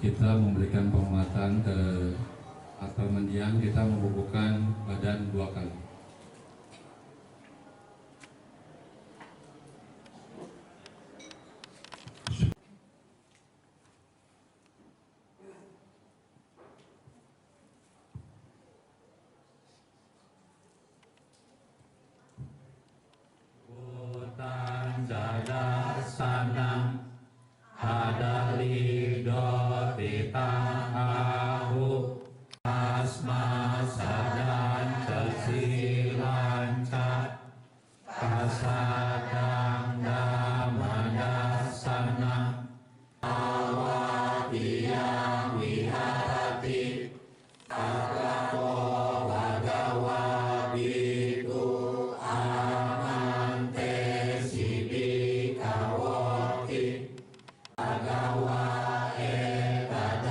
kita memberikan penghormatan ke aktor mendiang, kita membubuhkan badan 2 kali. Jada sanang ada lido titang ahu asma sadan tersilancat kasadang damanda sanang awatiyang wiharati agapo bagawa biku amante sibikawoti agawa etadawoca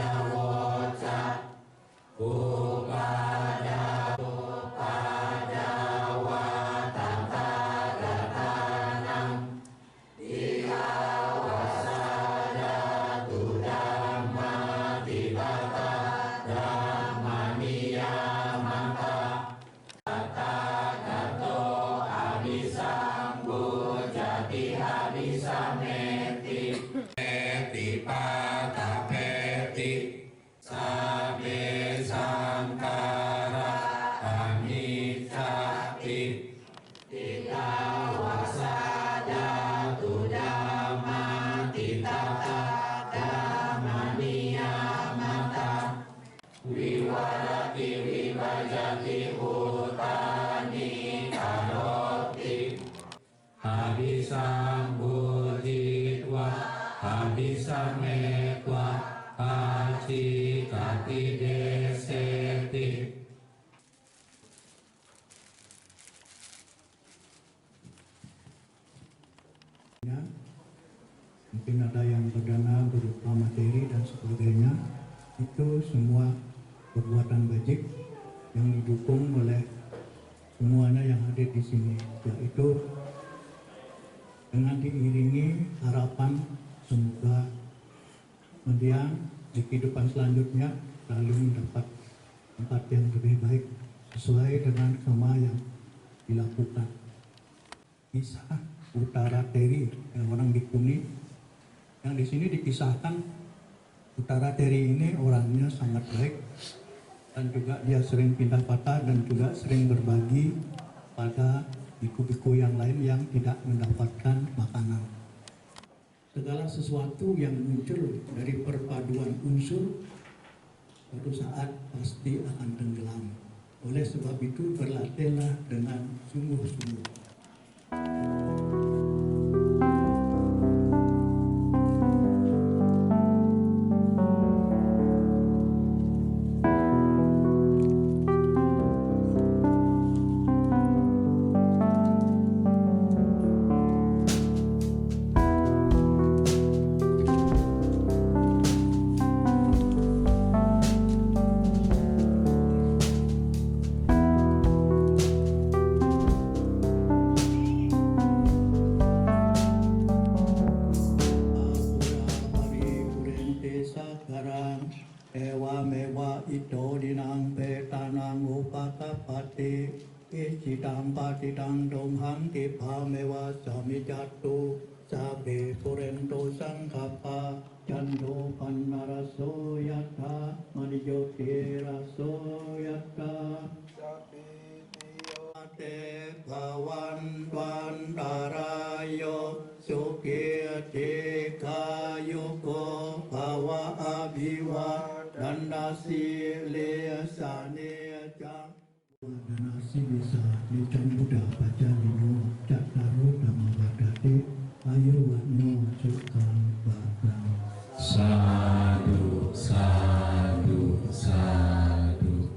upada upadawa tatagatanang diyawasada tudamma tibata dhammaniya manta tatagato abisanggu jati abisameti peti pata peti sabe sangkara anicati tidawasada tudamma titata dhammaniya mata wiwarati wibajati utani karoti habisang buditwa habisang metwa haji kati deseti. Mungkin ada yang berdana berupa materi dan sebagainya, itu semua perbuatan bajik yang didukung oleh semuanya yang hadir di sini, yaitu dengan diiringi harapan semoga mendiang di kehidupan selanjutnya selalu mendapat tempat yang lebih baik sesuai dengan kema yang dilakukan. Kisah Utara Teri yang orang Bikuni yang di sini dikisahkan, Utara Teri ini orangnya sangat baik dan juga dia sering pindah patah dan juga sering berbagi pada biku-biku yang lain yang tidak mendapatkan makanan. Segala sesuatu yang muncul dari perpaduan unsur suatu saat pasti akan tenggelam. Oleh sebab itu berlatihlah dengan sungguh-sungguh. Ewa mewa ito dinang petanang upatapati icidang patidang donghang kipa mewa sami jatu sabe kurento sangkapa jando panaraso yata manijoti raso yata Ate Bhawan Vandarayo Sukirti Kayuko Bhawa Abhiwa Dandasi Lesane Jang Dandasi bisa Lican Buddha Baca Lino Caktaru Dhammavadati Ayu Wano Sukang Bakang. Sadu, sadu, sadu.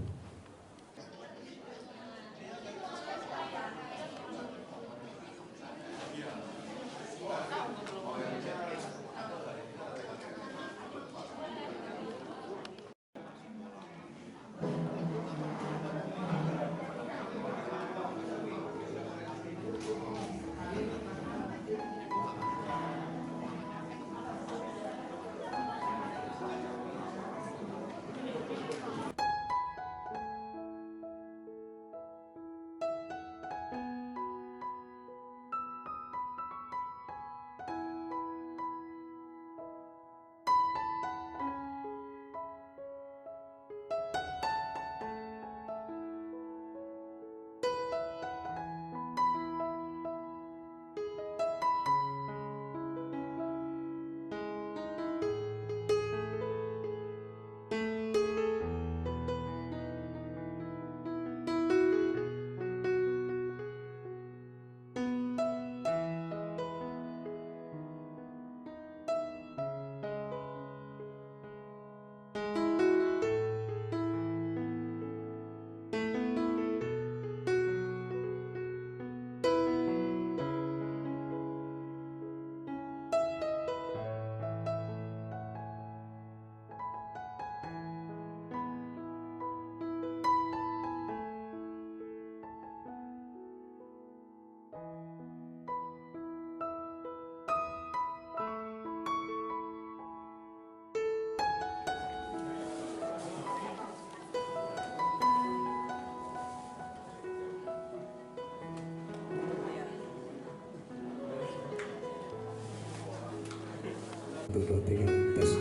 1, 2, 3 tes.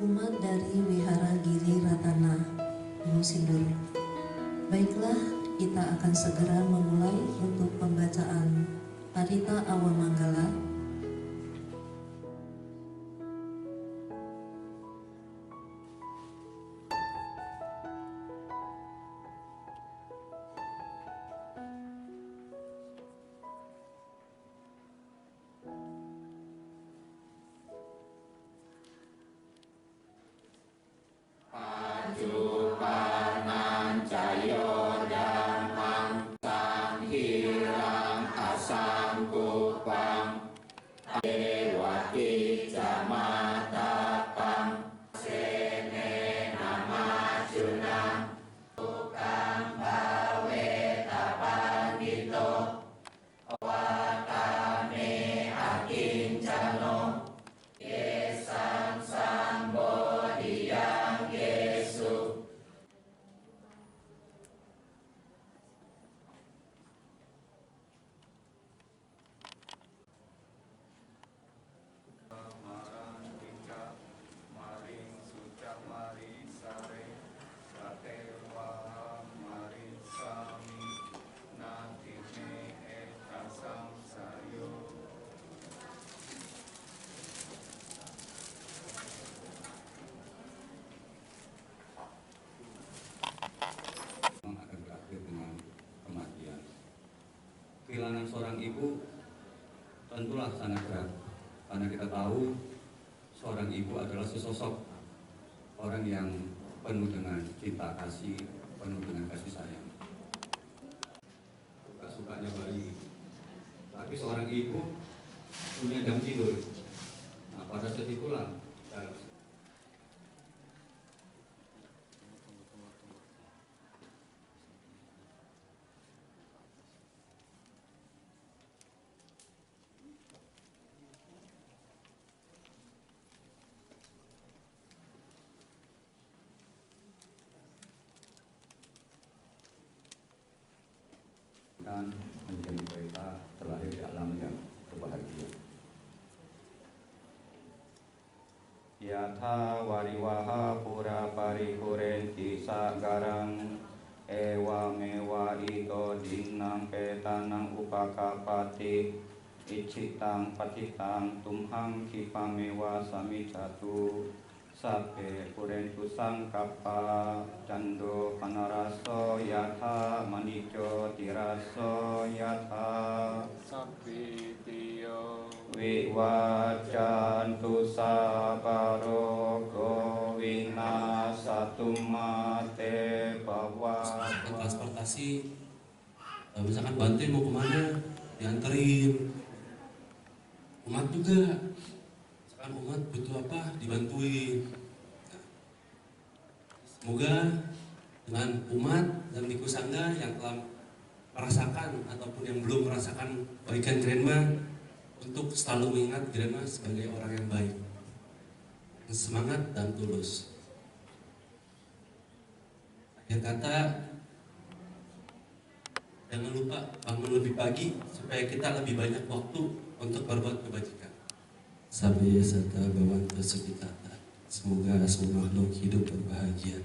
Umat dari Wihara Giri Ratana, Gunung Sindur. Baiklah, kita akan segera memulai untuk pembacaan Parita Awamanggala. Pajupanan cayo damang sang hirang asam kupang dewati jamatapang sene nama junang tukang bawe tapang gitu watane akin jano yesang sang bodhiyang Yesu. Marang tingkah maring sucap mari sare satewa mari sami natine ekasam sayo. Akan berakhir dengan kematian. Kehilangan seorang ibu tentulah sangat berat, karena kita tahu seorang ibu adalah sesosok orang yang penuh dengan cinta kasih, penuh dengan kasih sayang. Suka-sukanya bayi, tapi seorang ibu punya jam tidur. Nah, pada saat itulah dan menjadi mereka terlahir di alam yang berbahagia. Yatha wariwaha pura paripurenti sagarang ewa mewa ito dinang petanang upakapati icitang patitang tumhang kipamewa samicatu sape purentu sangkapa cando panaraso yatha manico tiraso yatha sapi tiyo wiwacantu sabaro gowinasatum mate bawa. Transportasi, misalkan bantuin mau kemana, dianterin. Umat juga, misalkan umat butuh apa, dibantuin. Semoga dengan umat dan Biku Sangga yang telah merasakan ataupun yang belum merasakan baikan Grenma, untuk selalu mengingat Grenma sebagai orang yang baik, yang semangat dan tulus. Akhir kata, jangan lupa bangun lebih pagi supaya kita lebih banyak waktu untuk berbuat kebajikan. Sabi serta bawanta sukitata. Semoga semua makhluk hidup berbahagia.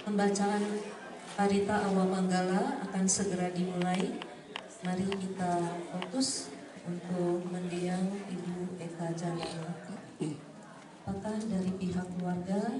Pembacaan Parita Awamanggala akan segera dimulai. Mari kita fokus untuk mendiang Ibu Eka Janana. Apakah dari pihak keluarga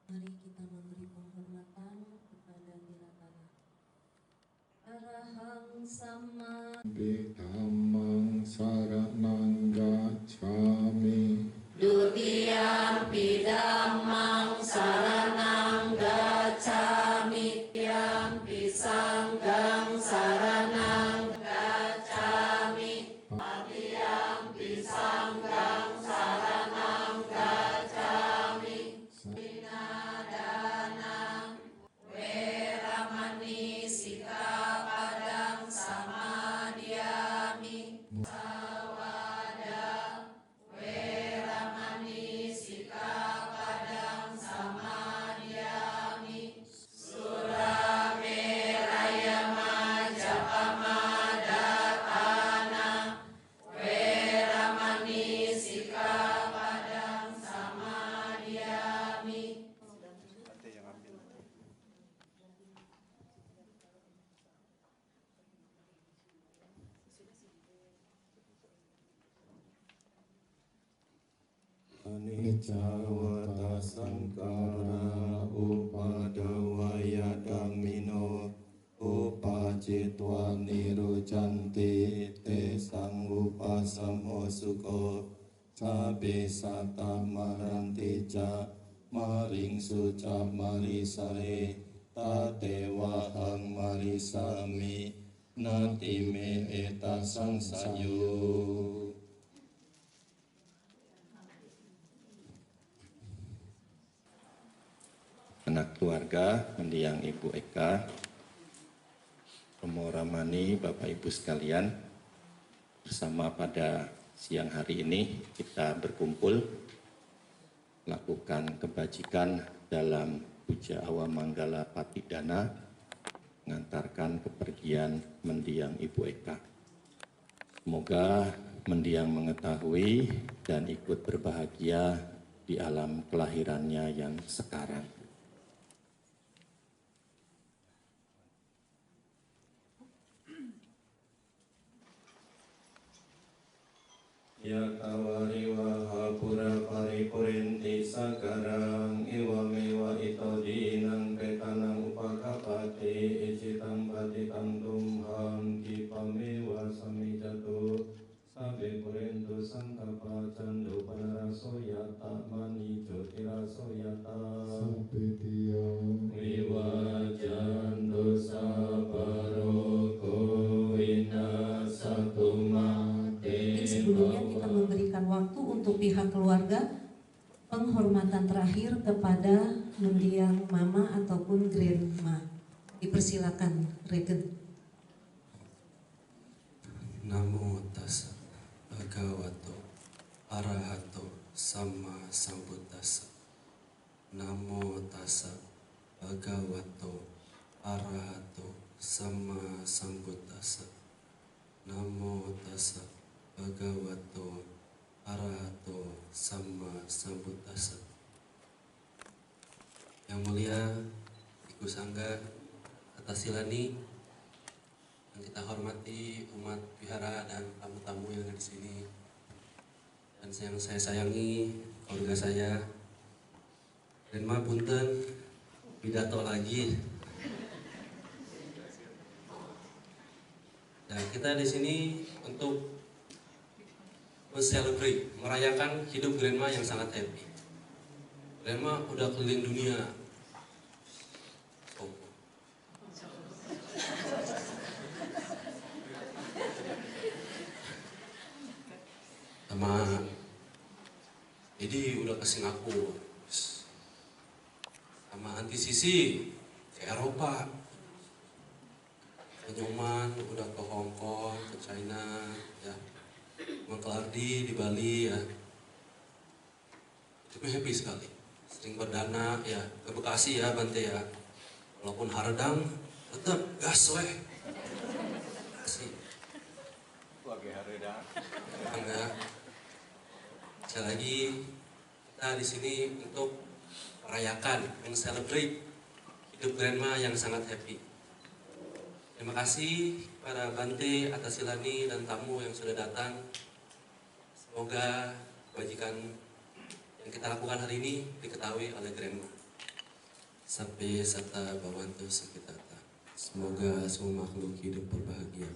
mari kita memberi penghormatan kepada Tiratana. Arahang sama Dhammang saranang gacchami. Dutiyampi dhammang saranang gacchami. Dutiyampi sanghang saranang gacchami. Dutiyampi sanghang saranang gacchami. Dinadana Weramani Sikapadang Samadhyami. Sawada Weramani Sikapadang Samadhyami. Suramerayama Japamadatana Weramani Sikapadang Samadhyami. Anicca wata sankara upadawaya dhammino upacitwa nirujanti te sang upasamo sukho sabe sata maranti ca maring suca marisare tate wahang marisami nati me eta sangsayu. Anak keluarga mendiang Ibu Eka, Romo Ramani, Bapak Ibu sekalian, bersama pada siang hari ini kita berkumpul lakukan kebajikan dalam Puja Awamanggala Patidana, mengantarkan kepergian mendiang Ibu Eka. Semoga mendiang mengetahui dan ikut berbahagia di alam kelahirannya yang sekarang. Yatawariwaha pura paripurenti sakarang iwamewa ito dinang petanang upakapati icitam patitam tumham kipamewa samijatu sabe purentu sangkapa candu panaraso yata mani jotiraso yata sabe tiyang wiwajan dosa baroko winasatuma. Sebelumnya kita memberikan waktu untuk pihak keluarga penghormatan terakhir kepada mendiang mama ataupun grandma. Dipersilakan, Regen. Namo tassa bhagavato arahato sama sambuddhassa. Namo tassa bhagavato arahato sama sambuddhassa. Namo tassa bhagavato arahato sama sambuddhassa. Yang mulia Ibu Sangga Atasilani, yang kita hormati umat wihara dan tamu-tamu yang ada di sini, dan yang saya sayangi keluarga saya. Dan maaf punten pidato lagi. Dan kita di sini untuk celebrate, merayakan hidup grandma yang sangat happy. Grandma udah keliling dunia. Sama Jadi udah ke Singapura, sama Anti Sisi ke Eropa, ke Nyoman udah ke Hong Kong, ke China, ya, Uncle Ardi di Bali ya. Itu happy sekali, sering berdana ya, ke Bekasi ya Bante ya. Walaupun haredang, tetap gas weh. Bekasi. Wage hareudang. Ya. Sekali lagi kita di sini untuk merayakan, celebrate hidup grandma yang sangat happy. Terima kasih para Bante, Atasilani dan tamu yang sudah datang. Semoga kebajikan yang kita lakukan hari ini diketahui oleh grandma. Sampai sata bawantu sakitata. Semoga semua makhluk hidup berbahagia.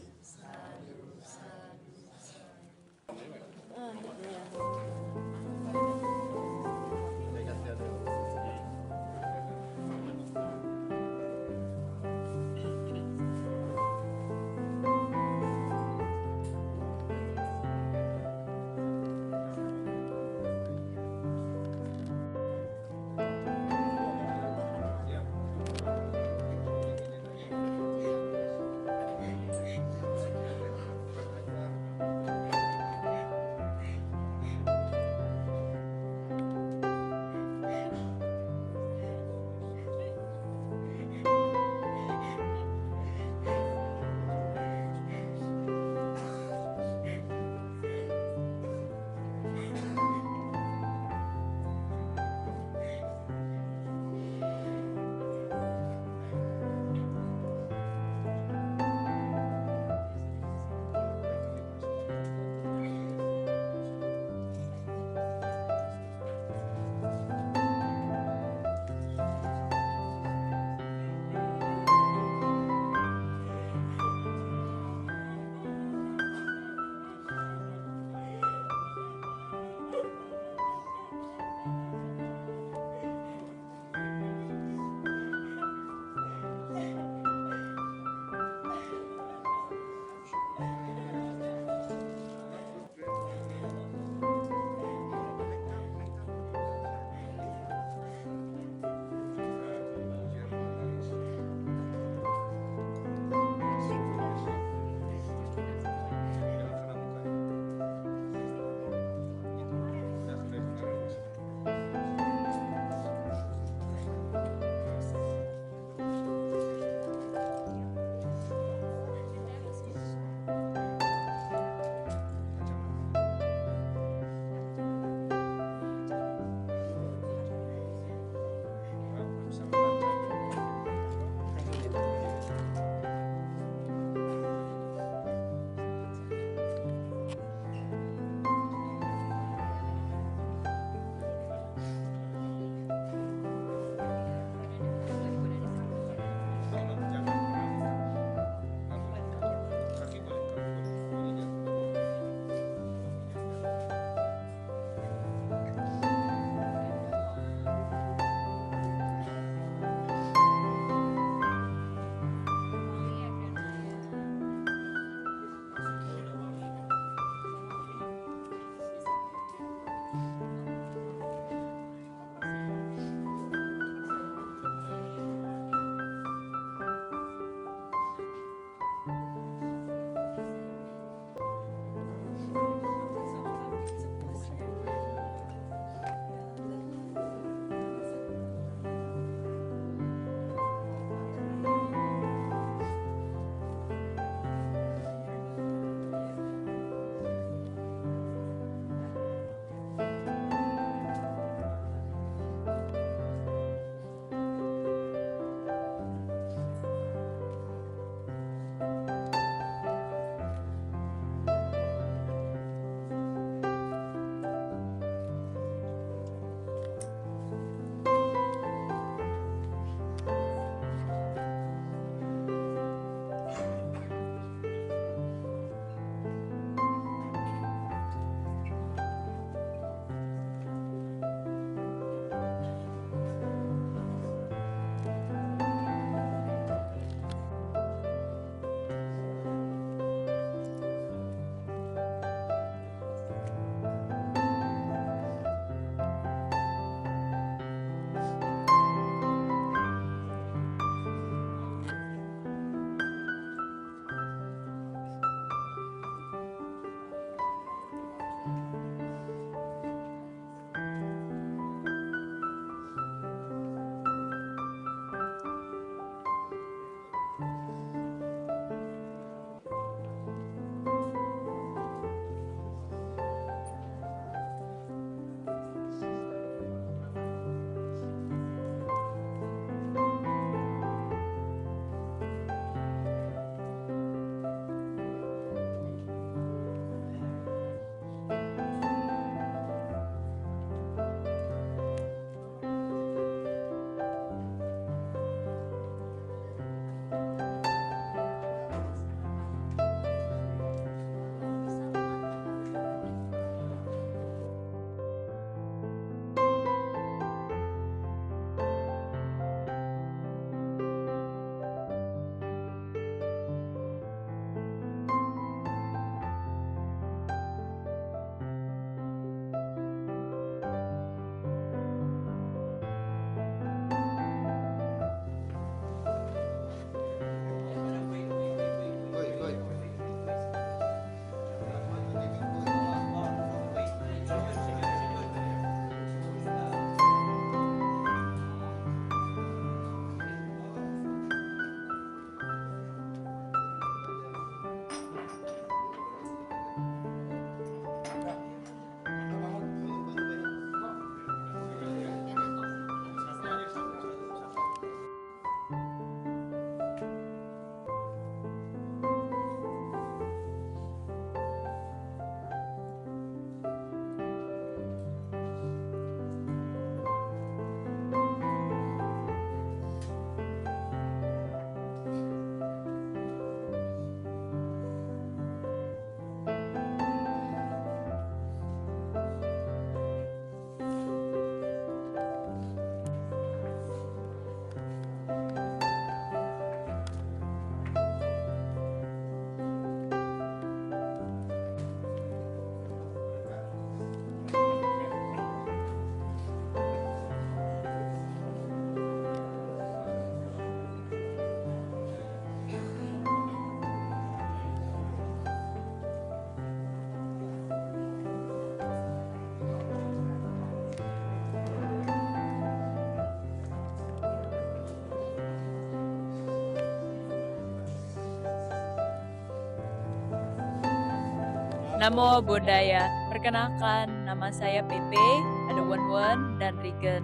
Namo Buddhaya. Perkenalkan, nama saya Pepe, ada Wen dan Regan.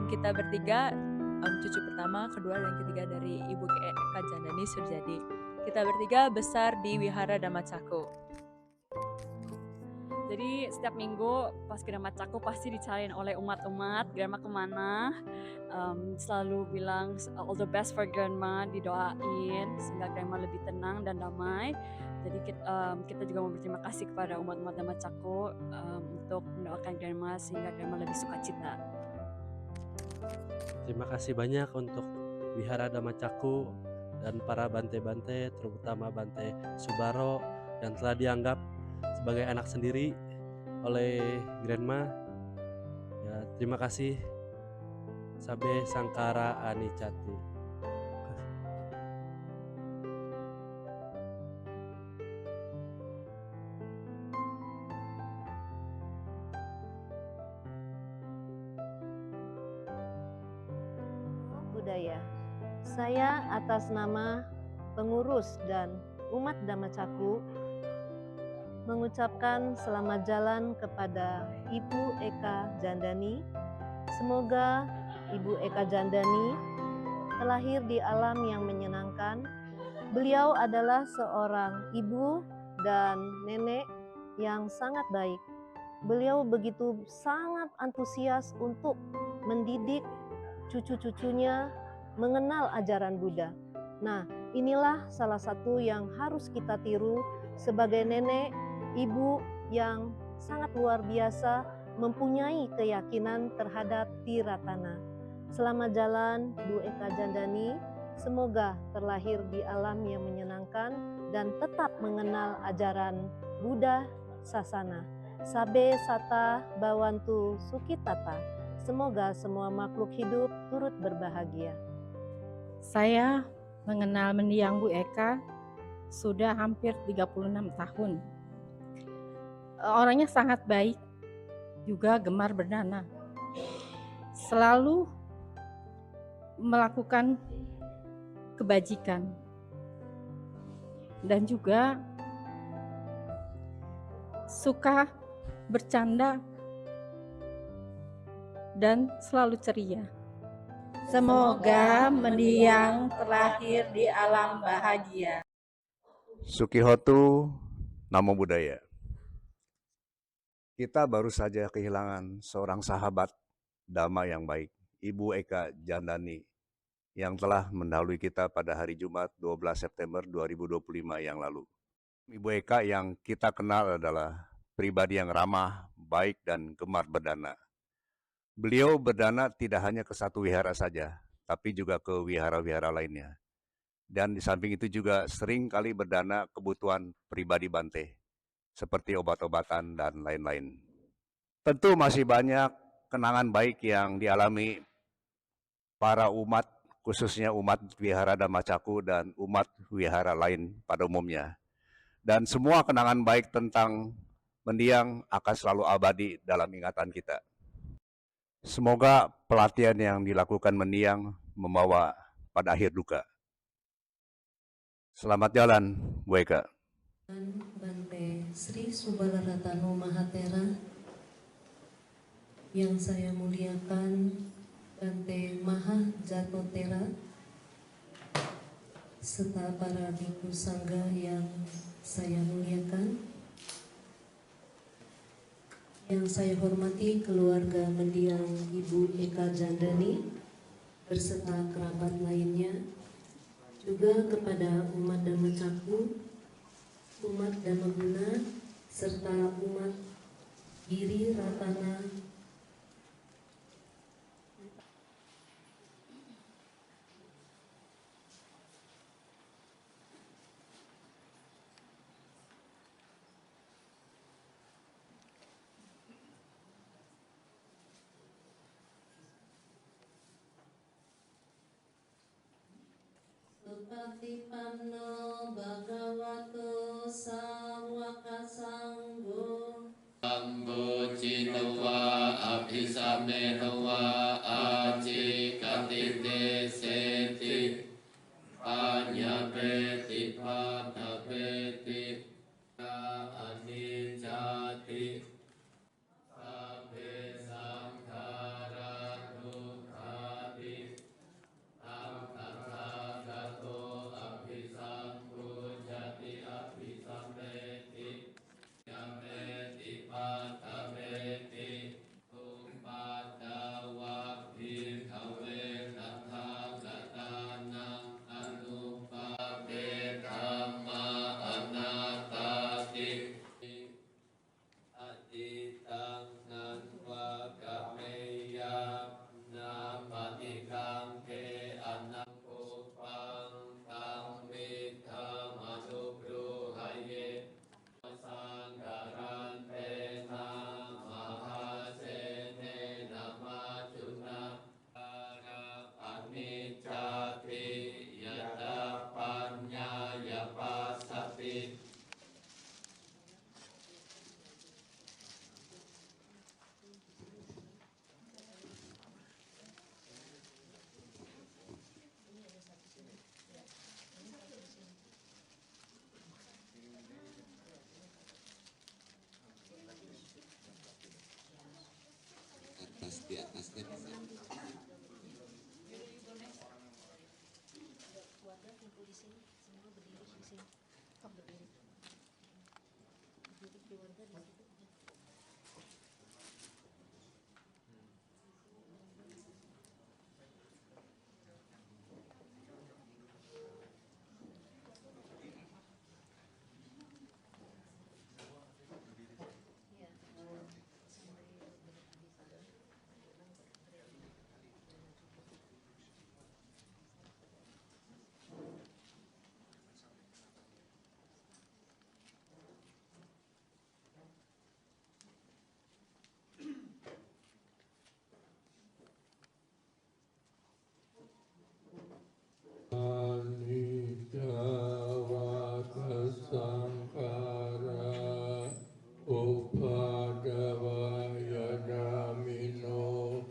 Kita bertiga, cucu pertama, kedua, dan ketiga dari Ibu Eka Jandani Surjadi. Kita bertiga besar di Wihara Dhamma Cakko. Jadi setiap minggu pas ke Dhamma Cakko pasti dicariin oleh umat-umat, grandma kemana, selalu bilang all the best for grandma, didoain sehingga grandma lebih tenang dan damai. Jadi kita juga mau berterima kasih kepada umat-umat Dhamma Cakko untuk mendoakan grandma sehingga grandma lebih sukacita. Terima kasih banyak untuk Wihara Dhamma Cakko dan para bante-bante, terutama Bante Subaro yang telah dianggap sebagai anak sendiri oleh grandma. Ya, terima kasih. Sabe Sangkara Anicati. Budaya. Saya atas nama pengurus dan umat Dhamma Cakko mengucapkan selamat jalan kepada Ibu Eka Jandani. Semoga Ibu Eka Jandani terlahir di alam yang menyenangkan. Beliau adalah seorang ibu dan nenek yang sangat baik. Beliau begitu sangat antusias untuk mendidik cucu-cucunya mengenal ajaran Buddha. Nah, inilah salah satu yang harus kita tiru sebagai nenek, ibu yang sangat luar biasa mempunyai keyakinan terhadap Tiratana. Selamat jalan Bu Eka Jandani, semoga terlahir di alam yang menyenangkan dan tetap mengenal ajaran Buddha Sasana. Sabe Sata Bawantu Sukitata, semoga semua makhluk hidup turut berbahagia. Saya mengenal mendiang Bu Eka sudah hampir 36 tahun. Orangnya sangat baik, juga gemar berdana. Selalu melakukan kebajikan. Dan juga suka bercanda dan selalu ceria. Semoga mendiang terlahir di alam bahagia. Sukihotu, Namo Buddhaya. Kita baru saja kehilangan seorang sahabat Dhamma yang baik, Ibu Eka Jandani, yang telah mendahului kita pada hari Jumat 12 September 2025 yang lalu. Ibu Eka yang kita kenal adalah pribadi yang ramah, baik, dan gemar berdana. Beliau berdana tidak hanya ke satu wihara saja, tapi juga ke wihara-wihara lainnya. Dan di samping itu juga sering kali berdana kebutuhan pribadi Bante, seperti obat-obatan dan lain-lain. Tentu masih banyak kenangan baik yang dialami para umat, khususnya umat Wihara Dhamma Cakko dan umat wihara lain pada umumnya. Dan semua kenangan baik tentang mendiang akan selalu abadi dalam ingatan kita. Semoga pelatihan yang dilakukan mendiang membawa pada akhir duka. Selamat jalan, Bu Eka. Bante Sri Subalaratano Mahatera, yang saya muliakan Bante Maha Jatotera, serta para biku sangga yang saya muliakan, yang saya hormati keluarga mendiang Ibu Eka Jandani berserta kerabat lainnya, juga kepada umat Dhamma Cakko, umat Dhammaguna, serta umat Giri Ratana Patipanno Bhagavato Sawaka Sanggo Sanggo Cinawa Abhisamenawa Aci Katite Seti Anyapeti Patapeti Ani di atasnya bisa. Keluarga kumpul di sini, semua berdiri di sini. Oh, berdiri. Berdiri keluarga di situ. Sangkara Upadavaya Namino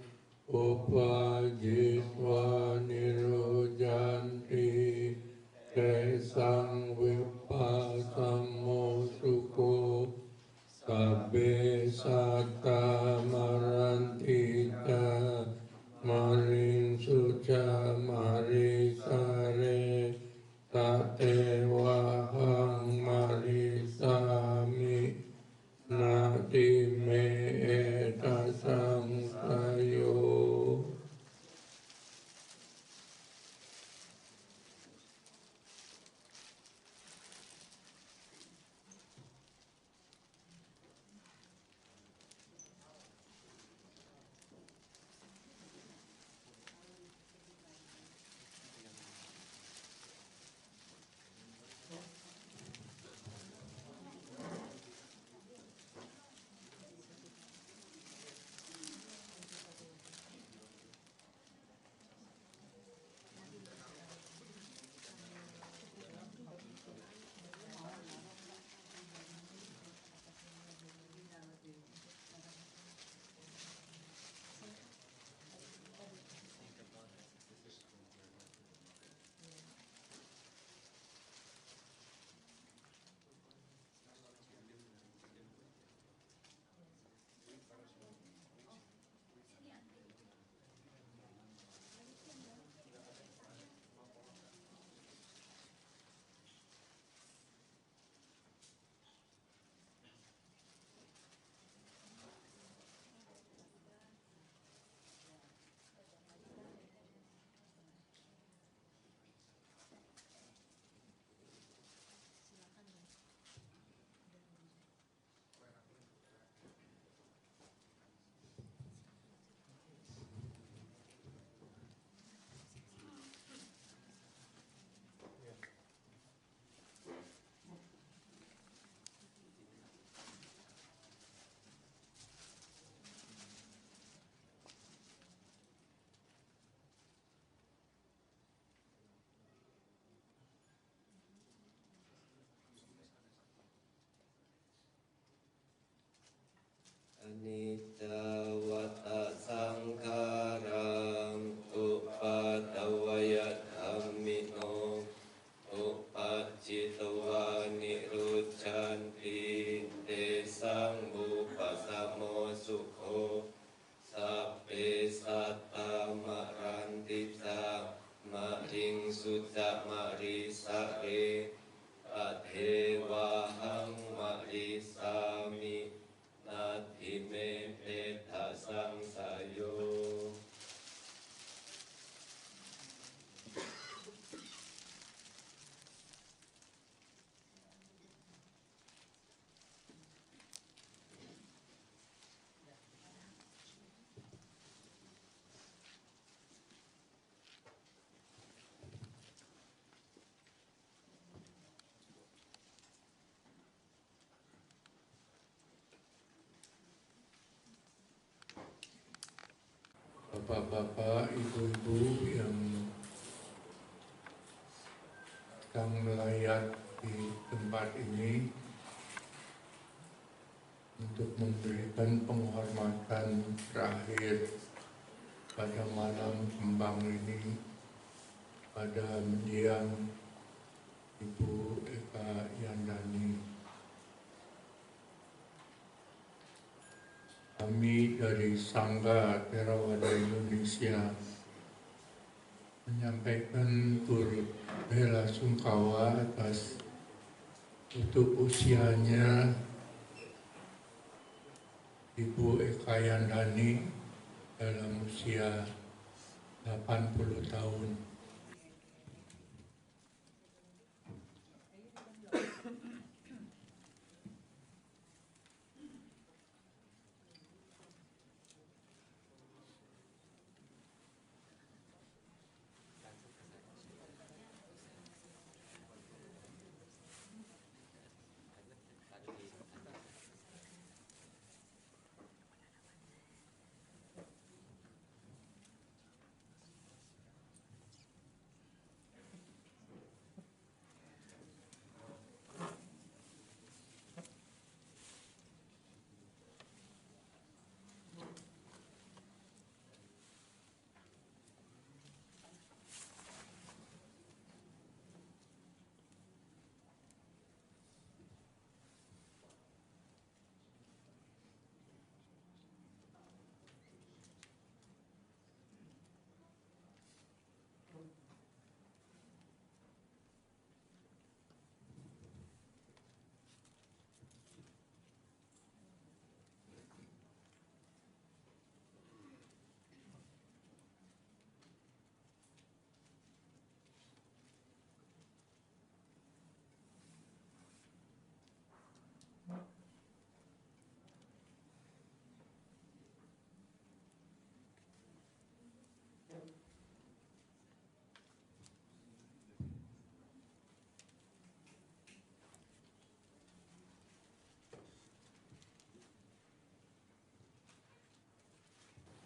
Upajitva Nirojanti Kesang Vipasamo Sukho Sabbe Satta Marantita Maring Suca Marisare Tate Wahang Marisami Nati Me Etasang Sayo. Anicca wata sangkarang upadavaya dhammino upajitva niruccanti tesang bupasamo sukho sabbe satta marantita maring suca marisare adhewahang marisami Nati me peta sang sayo. Bapak-bapak, ibu-ibu yang sedang melayat di tempat ini untuk memberikan penghormatan terakhir pada malam kembang ini pada mendiang Ibu Eka Jandani. kami dari Sangga Theravada Indonesia menyampaikan turut bela sungkawa atas tutup usianya Ibu Eka Yandani dalam usia 80 tahun.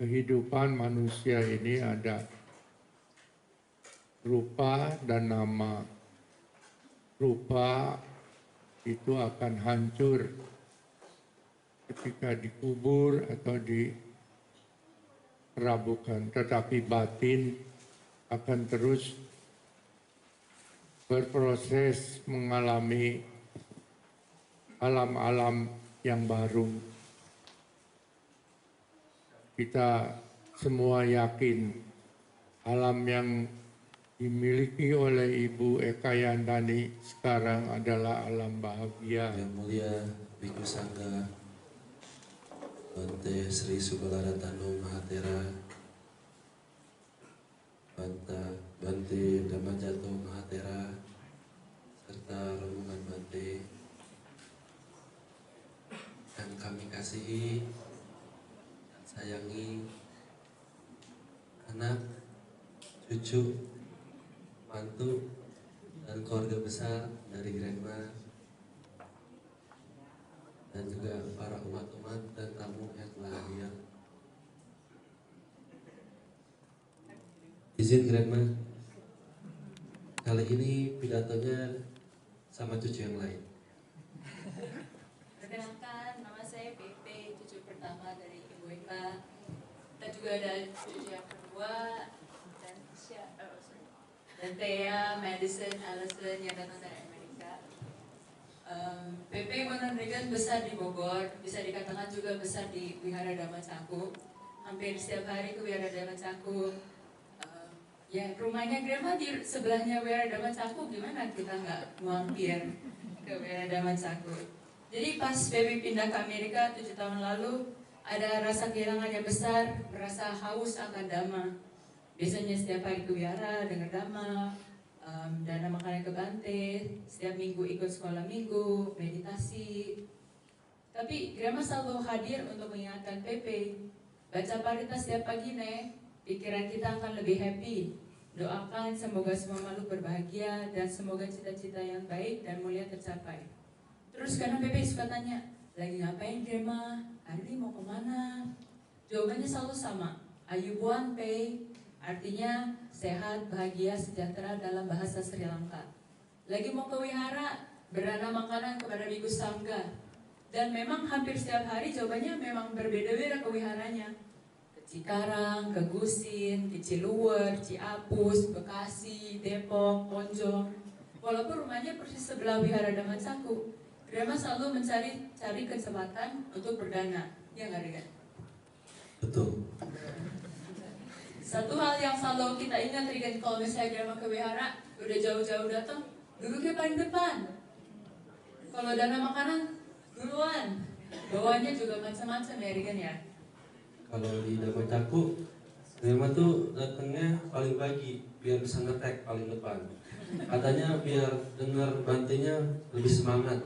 Kehidupan manusia ini ada rupa dan nama. Rupa itu akan hancur ketika dikubur atau dirabukan, tetapi batin akan terus berproses mengalami alam-alam yang baru. Kita semua yakin alam yang dimiliki oleh Ibu Eka Yandani sekarang adalah alam bahagia. Yang mulia Biku Sangga Bante Sri Subalaratano Mahatera, Bante Dhammajato Mahatera, serta rombongan Bante yang kami kasihi, sayangi, anak, cucu, mantu, dan keluarga besar dari Grandma, dan juga para umat-umat dan tamu yang telah hadir. Izin Grandma, kali ini pidatonya sama cucu yang lain. Perkenalkan, nama saya Pepe, cucu pertama dari Ibu Eka. Kita juga ada cucu yang kedua, dan Thea, Madison, Allison yang datang dari Amerika. Pepe Bonan Regan besar di Bogor, bisa dikatakan juga besar di Wihara Dhamma Cangkup. Hampir setiap hari ke Wihara Dhamma Cangkup. Ya, rumahnya Grandma di sebelahnya Wihara Dhamma Cangkup, gimana kita nggak mampir ke Wihara Dhamma Cangkup? Jadi pas Baby pindah ke Amerika 7 tahun lalu, ada rasa kehilangan yang besar, merasa haus akan Dhamma. Biasanya setiap hari ke wihara, dengar Dhamma, dana makanan ke Bante, setiap minggu ikut sekolah minggu, meditasi. Tapi Grandma selalu hadir untuk mengingatkan Pepe, baca parita setiap pagi nih, pikiran kita akan lebih happy. Doakan semoga semua makhluk berbahagia dan semoga cita-cita yang baik dan mulia tercapai. Terus karena Pepe suka tanya, lagi ngapain Grandma? Hari ini mau kemana? Jawabannya selalu sama, Ayubuan Pe, artinya sehat, bahagia, sejahtera dalam bahasa Sri Lanka. Lagi mau ke wihara, berdana makanan kepada Biku Sangga. Dan memang hampir setiap hari jawabannya memang berbeda-beda ke wiharanya. Ke Cikarang, ke Gusin, ke Ciluwer, Ciapus, Bekasi, Depok, Ponjong. Walaupun rumahnya persis sebelah Wihara Dhamma Cangkup, Grandma selalu mencari kesempatan untuk berdana, ya nggak Regan? Betul. Satu hal yang selalu kita ingat Rigen, kalau misalnya Grandma ke wihara, udah jauh-jauh datang, duduknya paling depan. Kalau dana makanan, duluan. Bawahnya juga macam-macam ya Rigen ya. Kalau di Dhamma Caku, Grandma tuh datangnya paling pagi biar bisa ngetek paling depan. Katanya biar dengar bantenya lebih semangat.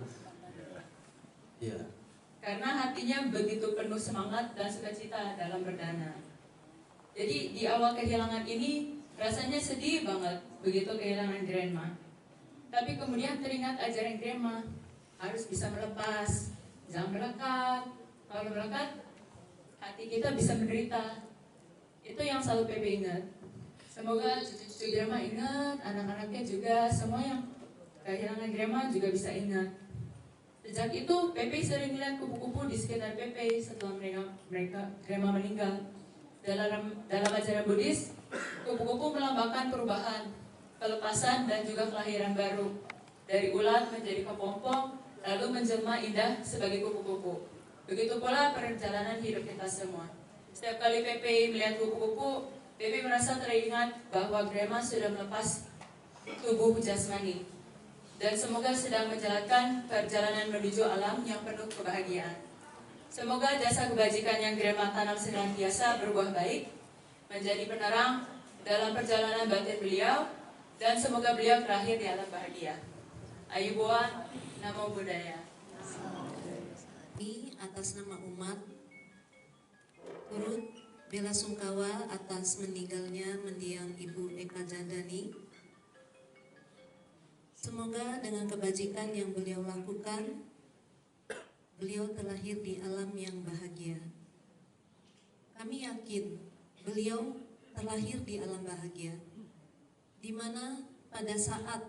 Iya. Karena hatinya begitu penuh semangat dan sukacita dalam berdana. Jadi di awal kehilangan ini rasanya sedih banget begitu kehilangan Grandma. Tapi kemudian teringat ajaran Grandma, harus bisa melepas, jangan melekat. Kalau melekat, hati kita bisa menderita. Itu yang selalu Pepe ingat. Semoga cucu-cucu Grandma ingat, anak-anaknya juga, semua yang kehilangan Grandma juga bisa ingat. Sejak itu, Pepe sering lihat kupu-kupu di sekitar Pepe setelah Grandma meninggal. Dalam ajaran Buddhis, kupu-kupu melambangkan perubahan, kelepasan, dan juga kelahiran baru. Dari ulat menjadi kepompong, lalu menjelma indah sebagai kupu-kupu. Begitu pula perjalanan hidup kita semua. Setiap kali Pepe melihat kupu-kupu, Pepe merasa teringat bahwa Grandma sudah melepas tubuh jasmani. Dan semoga sedang menjalankan perjalanan menuju alam yang penuh kebahagiaan. Semoga jasa kebajikan yang Grandma tanam senantiasa berbuah baik, menjadi penerang dalam perjalanan batin beliau, dan semoga beliau terakhir di alam bahagia. Ayubowan, Namo Buddhaya. Atas nama umat, turut bela sungkawa atas meninggalnya mendiang Ibu Eka Jandani. Semoga dengan kebajikan yang beliau lakukan, beliau terlahir di alam yang bahagia. Kami yakin beliau terlahir di alam bahagia, di mana pada saat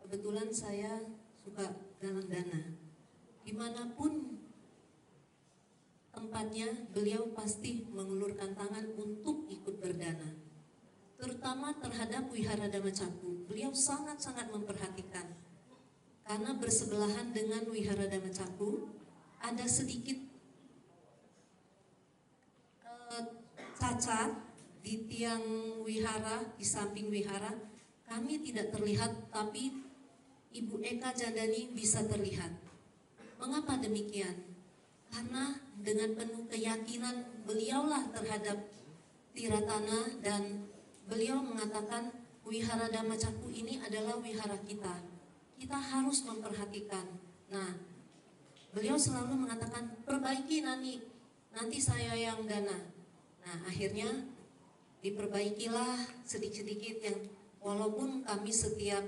kebetulan saya suka galang dana, dimanapun tempatnya beliau pasti mengulurkan tangan untuk ikut berdana. Terutama terhadap Wihara Dhamma Caku, beliau sangat-sangat memperhatikan. Karena bersebelahan dengan Wihara Dhamma Caku, ada sedikit cacat di tiang wihara, di samping wihara. Kami tidak terlihat, tapi Ibu Eka Jandani bisa terlihat. Mengapa demikian? Karena dengan penuh keyakinan beliaulah terhadap Tiratana, dan beliau mengatakan Wihara Dhamma Caku ini adalah wihara kita. Kita harus memperhatikan. Nah, beliau selalu mengatakan, perbaiki nanti saya yang dana. Nah, akhirnya diperbaikilah sedikit-sedikit, yang walaupun kami setiap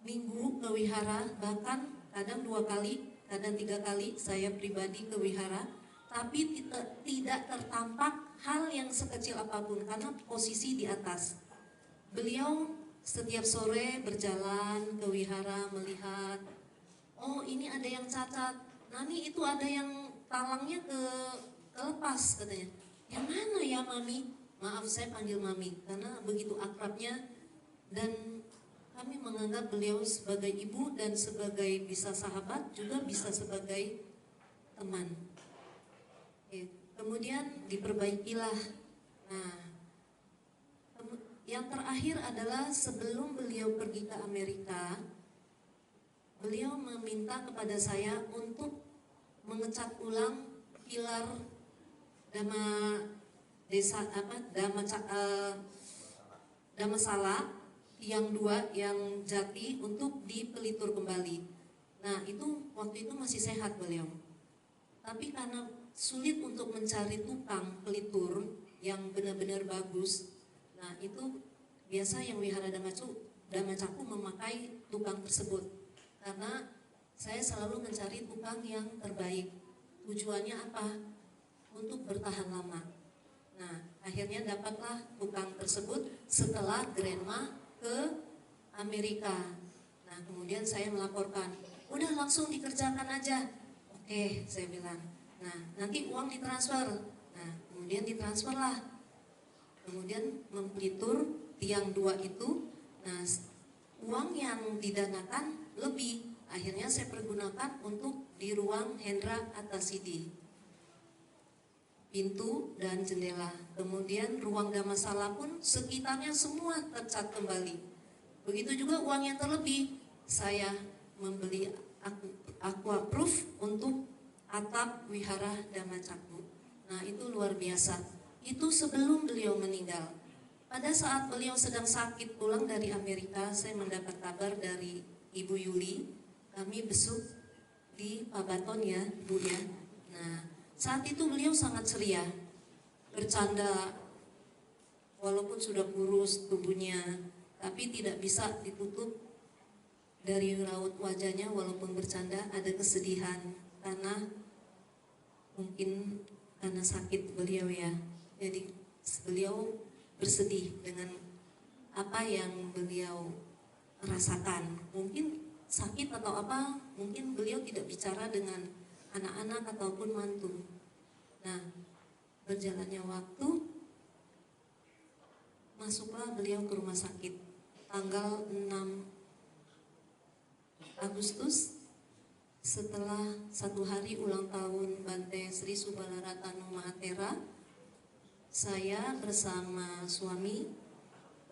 minggu ke wihara, bahkan kadang 2 kali, kadang 3 kali saya pribadi ke wihara, tapi tidak tertampak hal yang sekecil apapun karena posisi di atas. Beliau setiap sore berjalan ke wihara melihat, oh ini ada yang cacat, Nani itu ada yang talangnya kelepas katanya. Yang mana ya Mami? Maaf saya panggil Mami karena begitu akrabnya, dan kami menganggap beliau sebagai ibu dan sebagai bisa sahabat, juga bisa sebagai teman. Kemudian diperbaikilah. Nah, yang terakhir adalah sebelum beliau pergi ke Amerika, beliau meminta kepada saya untuk mengecat ulang pilar Dhammasala yang 2 yang jati untuk dipelitur kembali. Nah, itu waktu itu masih sehat beliau. Tapi karena sulit untuk mencari tukang pelitur yang benar-benar bagus, nah itu biasa yang Wihara Dhamma Caku memakai tukang tersebut. Karena saya selalu mencari tukang yang terbaik. Tujuannya apa? Untuk bertahan lama. Nah, akhirnya dapatlah tukang tersebut setelah Grandma ke Amerika. Nah, kemudian saya melaporkan, udah langsung dikerjakan aja. Oke, saya bilang. Nah, nanti uang ditransfer. Nah, kemudian ditransferlah. Kemudian mempelitur tiang 2 itu. Nah, uang yang didanakan lebih. Akhirnya saya pergunakan untuk di ruang Hendra Atasidi. pintu dan jendela. Kemudian ruang damasala pun sekitarnya semua tercat kembali. Begitu juga uang yang terlebih, saya membeli aquaproof untuk atap wihara Dhammacakkhu. Nah, itu luar biasa. Itu sebelum beliau meninggal. Pada saat beliau sedang sakit pulang dari Amerika, saya mendapat kabar dari Ibu Yuli. Kami besuk di Pabaton ya, Bu ya. Nah, saat itu beliau sangat ceria, bercanda, walaupun sudah kurus tubuhnya, tapi tidak bisa ditutup dari raut wajahnya. Walaupun bercanda ada kesedihan, karena mungkin karena sakit beliau ya. Jadi beliau bersedih dengan apa yang beliau rasakan. Mungkin sakit atau apa, mungkin beliau tidak bicara dengan anak-anak ataupun mantu. Nah, berjalannya waktu, masuklah beliau ke rumah sakit tanggal 6 Agustus setelah 1 hari ulang tahun Bante Sri Subalaratanu Mahatera. Saya bersama suami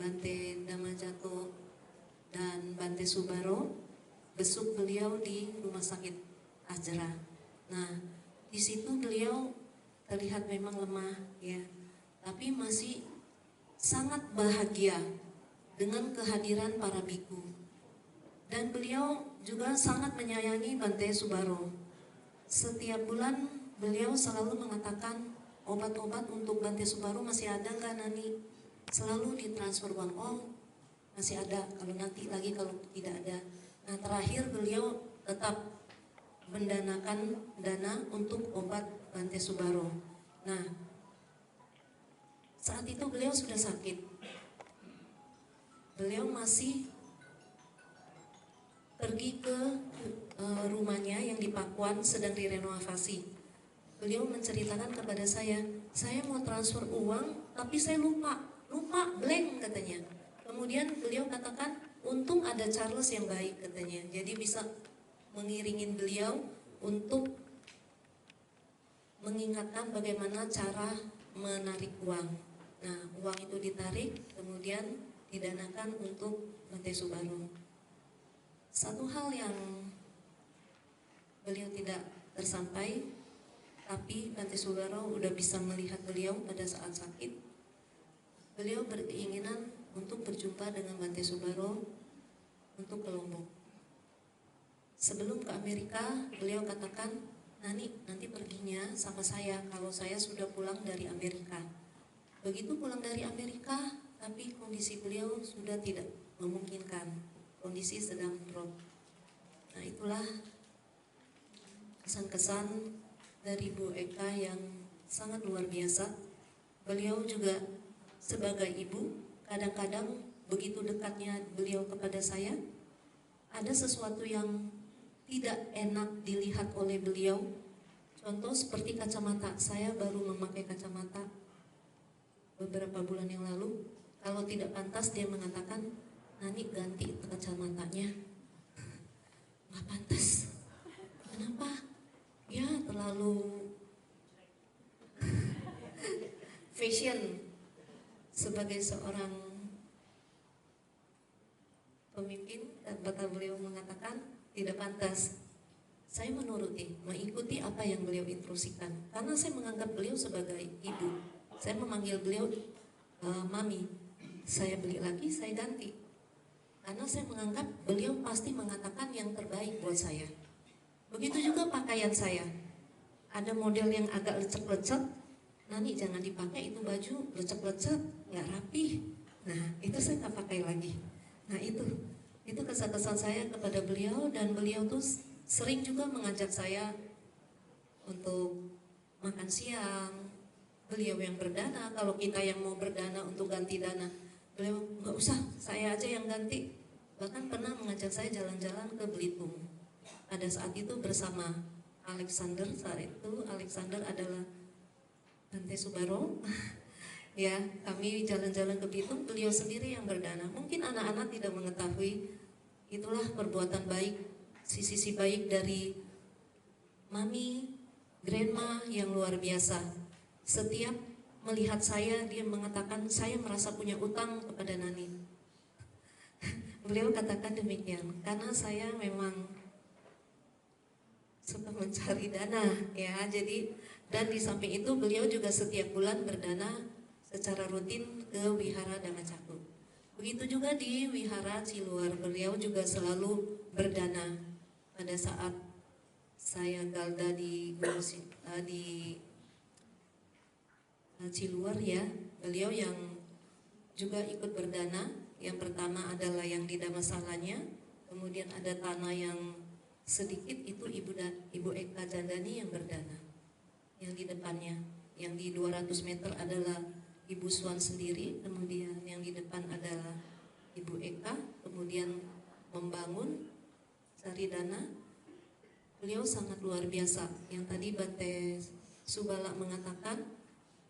Bante Dhammajato dan Bante Subaro besuk beliau di rumah sakit Ajra. Nah, di situ beliau terlihat memang lemah ya, tapi masih sangat bahagia dengan kehadiran para biku. Dan beliau juga sangat menyayangi Bante Subaro. Setiap bulan beliau selalu mengatakan, obat-obat untuk Bante Subaro masih ada nggak Nani? Selalu ditransfer uang, oh masih ada, kalau nanti lagi kalau tidak ada. Nah, terakhir beliau tetap mendanakan dana untuk obat Bante Subaro. Nah, saat itu beliau sudah sakit. Beliau masih pergi ke rumahnya yang di Pakuan sedang direnovasi. Beliau menceritakan kepada saya mau transfer uang tapi saya lupa blank katanya. Kemudian beliau katakan, untung ada Charles yang baik katanya, jadi bisa mengiringin beliau untuk mengingatkan bagaimana cara menarik uang. Nah, uang itu ditarik, kemudian didanakan untuk Bante Subaro. Satu hal yang beliau tidak tersampai, tapi Bante Subaro udah bisa melihat beliau pada saat sakit. Beliau berkeinginan untuk berjumpa dengan Bante Subaro untuk ke Lombok. Sebelum ke Amerika, beliau katakan, Nani, nanti perginya sama saya kalau saya sudah pulang dari Amerika. Begitu pulang dari Amerika, tapi kondisi beliau sudah tidak memungkinkan. Kondisi sedang drop. Nah, itulah kesan-kesan dari Bu Eka yang sangat luar biasa. Beliau juga sebagai ibu, kadang-kadang begitu dekatnya beliau kepada saya, ada sesuatu yang tidak enak dilihat oleh beliau. Contoh seperti kacamata. Saya baru memakai kacamata beberapa bulan yang lalu. Kalau tidak pantas dia mengatakan, Nani ganti kacamatanya. Nggak pantas. Kenapa? Ya terlalu fashion. Sebagai seorang pemimpin, kata beliau mengatakan tidak pantas. Saya menuruti, mengikuti apa yang beliau instruksikan. Karena saya menganggap beliau sebagai ibu. Saya memanggil beliau mami. Saya beli lagi, saya ganti. Karena saya menganggap beliau pasti mengatakan yang terbaik buat saya. Begitu juga pakaian saya. Ada model yang agak lecek-lecek, Nani jangan dipakai itu baju lecek-lecek, nggak rapi. Nah, itu saya nggak pakai lagi. Nah, itu kesan-kesan saya kepada beliau, dan beliau tuh sering juga mengajak saya untuk makan siang. Beliau yang berdana, kalau kita yang mau berdana untuk ganti dana, beliau nggak usah, saya aja yang ganti. Bahkan pernah mengajak saya jalan-jalan ke Belitung. Pada saat itu bersama Alexander, saat itu Alexander adalah Bante Subaro. Ya, kami jalan-jalan ke Belitung, beliau sendiri yang berdana. Mungkin anak-anak tidak mengetahui, itulah perbuatan baik, sisi baik dari mami, grandma yang luar biasa. setiap melihat saya dia mengatakan saya merasa punya utang kepada Nani. Beliau katakan demikian karena saya memang suka mencari dana ya. Jadi dan di samping itu beliau juga setiap bulan berdana secara rutin ke Wihara Dhamma Cakku. Begitu juga di Wihara Ciluar, beliau juga selalu berdana pada saat saya galda di Ciluar ya. Beliau yang juga ikut berdana. Yang pertama adalah yang di Damasalanya, kemudian ada tanah yang sedikit itu Ibu Eka Jandani yang berdana. Yang di depannya, yang di 200 meter adalah Ibu Swan sendiri, kemudian yang di depan adalah Ibu Eka, kemudian membangun, cari dana. Beliau sangat luar biasa. Yang tadi Bante Subala mengatakan,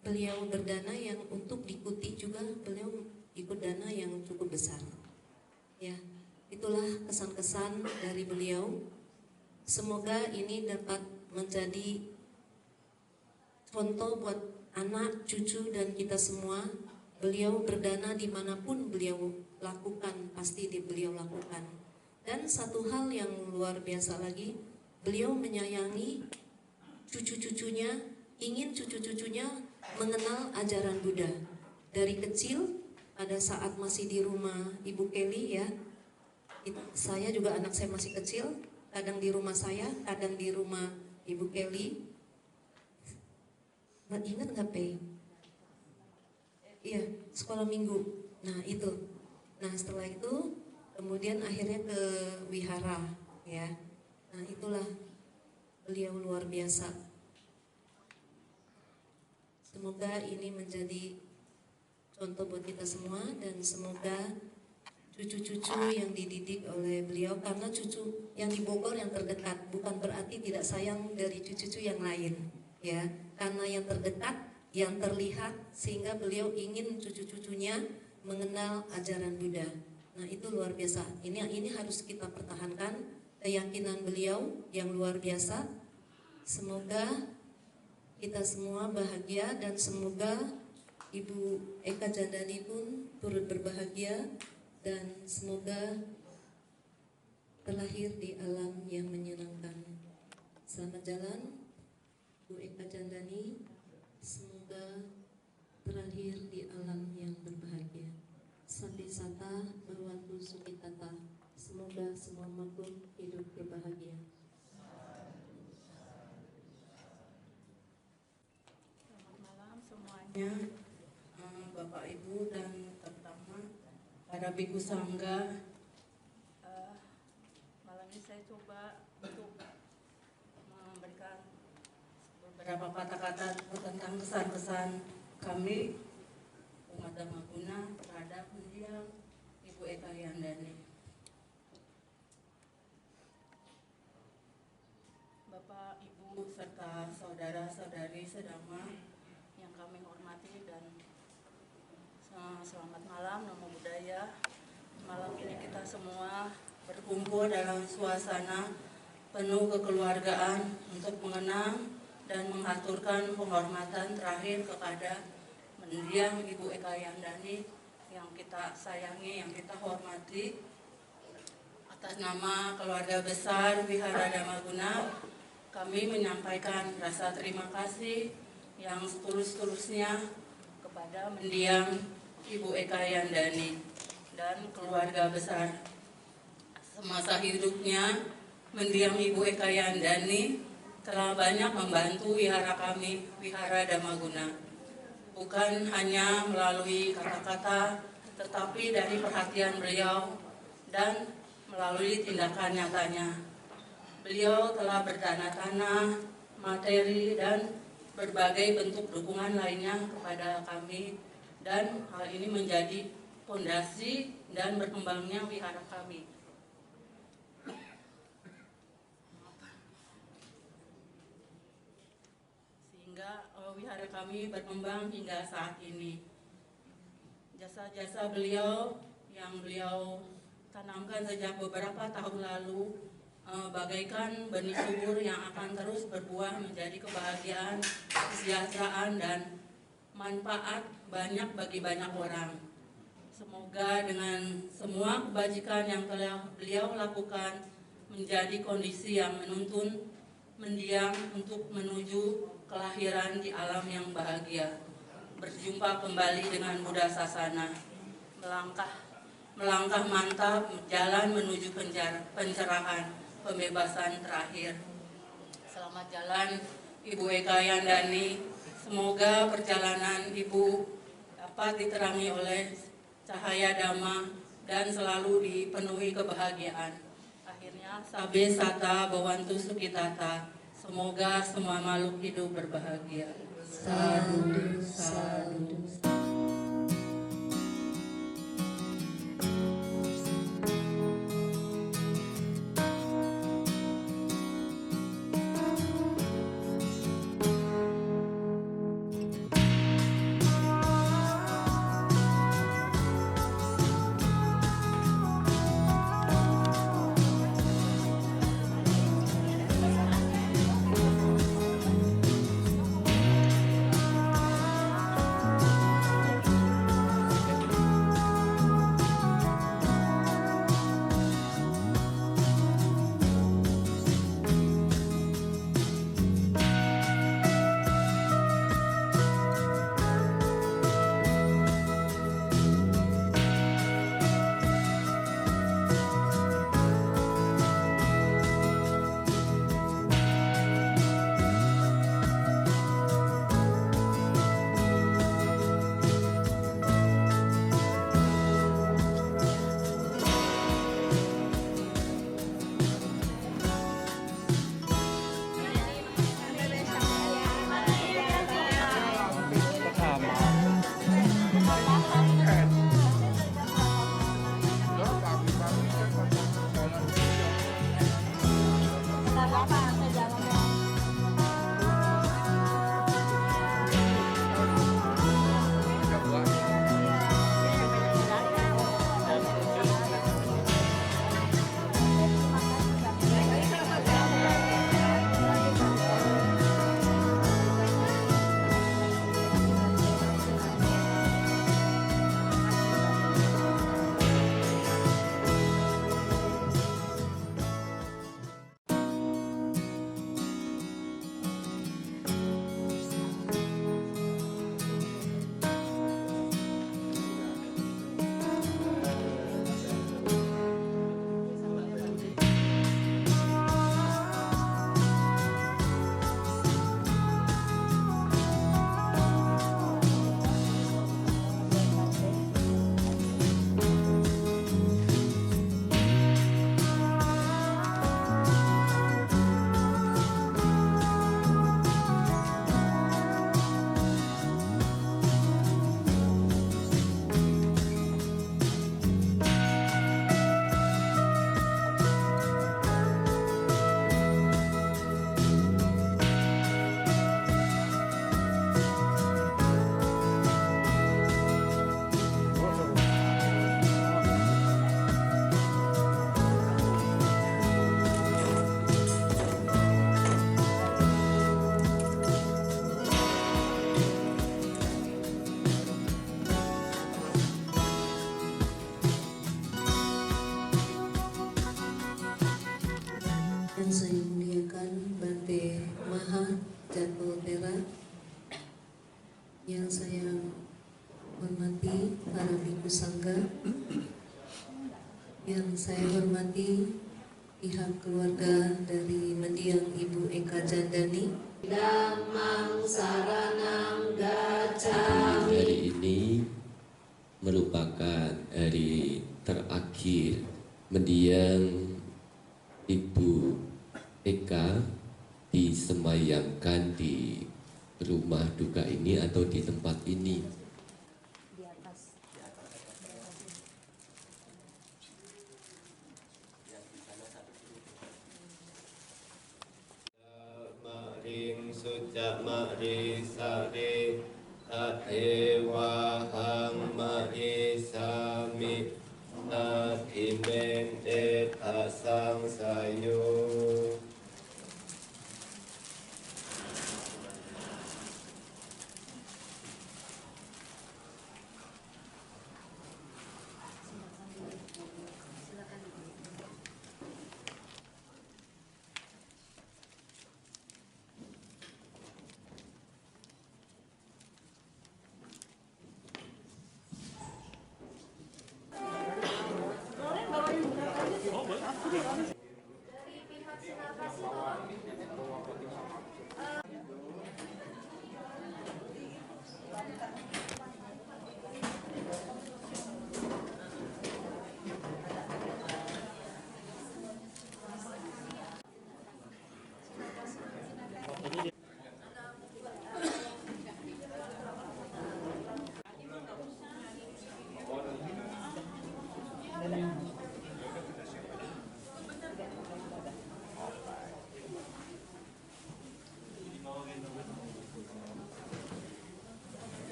beliau berdana yang untuk diikuti juga, beliau ikut dana yang cukup besar. Ya, itulah kesan-kesan dari beliau. Semoga ini dapat menjadi contoh buat anak, cucu, dan kita semua. Beliau berdana dimanapun beliau lakukan, pasti beliau lakukan. Dan satu hal yang luar biasa lagi, beliau menyayangi cucu-cucunya, ingin cucu-cucunya mengenal ajaran Buddha. Dari kecil, pada saat masih di rumah Ibu Kelly ya, saya juga anak saya masih kecil, kadang di rumah saya, kadang di rumah Ibu Kelly. Ingat nggak Pei? Iya, sekolah minggu. Nah itu. Nah setelah itu kemudian akhirnya ke wihara ya. Nah itulah beliau luar biasa. Semoga ini menjadi contoh buat kita semua dan semoga cucu-cucu yang dididik oleh beliau, karena cucu yang di Bogor yang terdekat, bukan berarti tidak sayang dari cucu-cucu yang lain ya, karena yang terdekat, yang terlihat, sehingga beliau ingin cucu-cucunya mengenal ajaran Buddha. Nah itu luar biasa. Ini harus kita pertahankan keyakinan beliau yang luar biasa. Semoga kita semua bahagia dan semoga Ibu Eka Jandani pun turut berbahagia dan semoga terlahir di alam yang menyenangkan. Selamat jalan Bu Eka Jandani, semoga terlahir di alam yang berbahagia. Sampai sata bahwatu sukitata, semoga semua makhluk hidup berbahagia. Selamat malam semuanya, Bapak Ibu dan terutama para Biku Sangga. Malam ini saya coba untuk memberikan beberapa kata-kata tentang kesan-kesan kami umat Dhammaguna terhadap mendiang Ibu Eka Yandani. Bapak, Ibu, serta saudara-saudari sedama yang kami hormati dan selamat malam, Namo Buddhaya. Malam ini kita semua berkumpul dalam suasana penuh kekeluargaan untuk mengenang dan mengaturkan penghormatan terakhir kepada mendiang Ibu Eka Yandani yang kita sayangi, yang kita hormati. Atas nama keluarga besar Wihara Dhammaguna, kami menyampaikan rasa terima kasih yang setulus-tulusnya kepada mendiang Ibu Eka Yandani dan keluarga besar. Semasa hidupnya, mendiang Ibu Eka Yandani telah banyak membantu wihara kami, Wihara Dhammaguna. Bukan hanya melalui kata-kata, tetapi dari perhatian beliau dan melalui tindakan nyatanya. Beliau telah berdana tanah, materi, dan berbagai bentuk dukungan lainnya kepada kami, dan hal ini menjadi fondasi dan berkembangnya wihara kami. Sehingga wihara kami berkembang hingga saat ini. Jasa-jasa beliau yang beliau tanamkan sejak beberapa tahun lalu bagaikan benih subur yang akan terus berbuah menjadi kebahagiaan, kesejahteraan, dan manfaat banyak bagi banyak orang. Semoga dengan semua kebajikan yang telah beliau lakukan menjadi kondisi yang menuntun mendiang untuk menuju kelahiran di alam yang bahagia. Berjumpa kembali dengan Buddha Sasana, melangkah mantap jalan menuju pencerahan, pembebasan terakhir. Selamat jalan Ibu Eka Yandani. Semoga perjalanan Ibu dapat diterangi oleh cahaya Dhamma dan selalu dipenuhi kebahagiaan. Akhirnya, Sabe Sata Bawantu Sukitata. Semoga semua makhluk hidup berbahagia. Sadhu, sadhu. Yang saya muliakan Bante Maha Jatno Tera, yang saya hormati para bhikkhu sangha, yang saya hormati pihak keluarga dari mendiang Ibu Eka Jandani. Dhammang saranang gacchami. Hari ini merupakan hari terakhir mendiang Ibu Eka disemayamkan di rumah duka ini atau di tempat ini. Di atas. Maring suca mari sare tatewa hang mari sami na imen et asang sayo.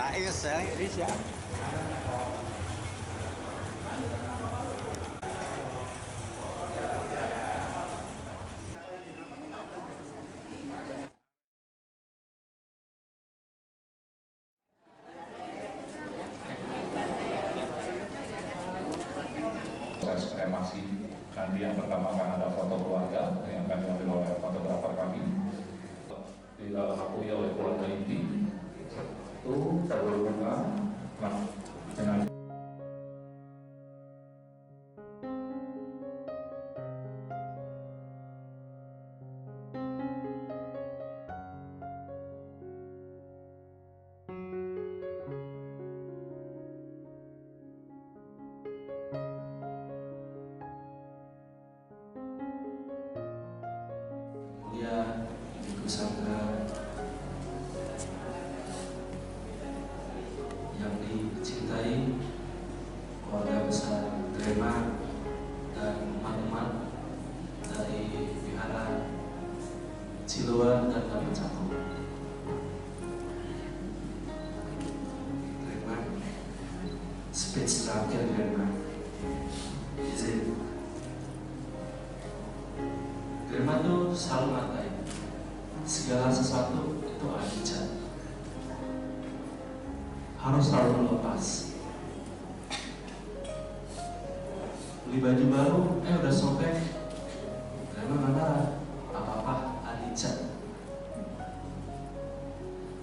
Rais ya, Indonesia. Proses kremasi nanti yang pertama akan ada foto keluarga yang akan diambil oleh fotografer kami, diakui oleh keluarga inti itu tabur bunga dengan mulia Ibu Sangga yang dicintai keluarga besar Grema dan umat-umat dari Wihara Ciluan dan Daman Cako. Grema, speech terakhir Grema. Izin. Grema itu selalu ngatain segala sesuatu itu anicca, harus selalu melepas. Beli baju baru, udah sobek, Grema nggak marah, apa-apa anicca.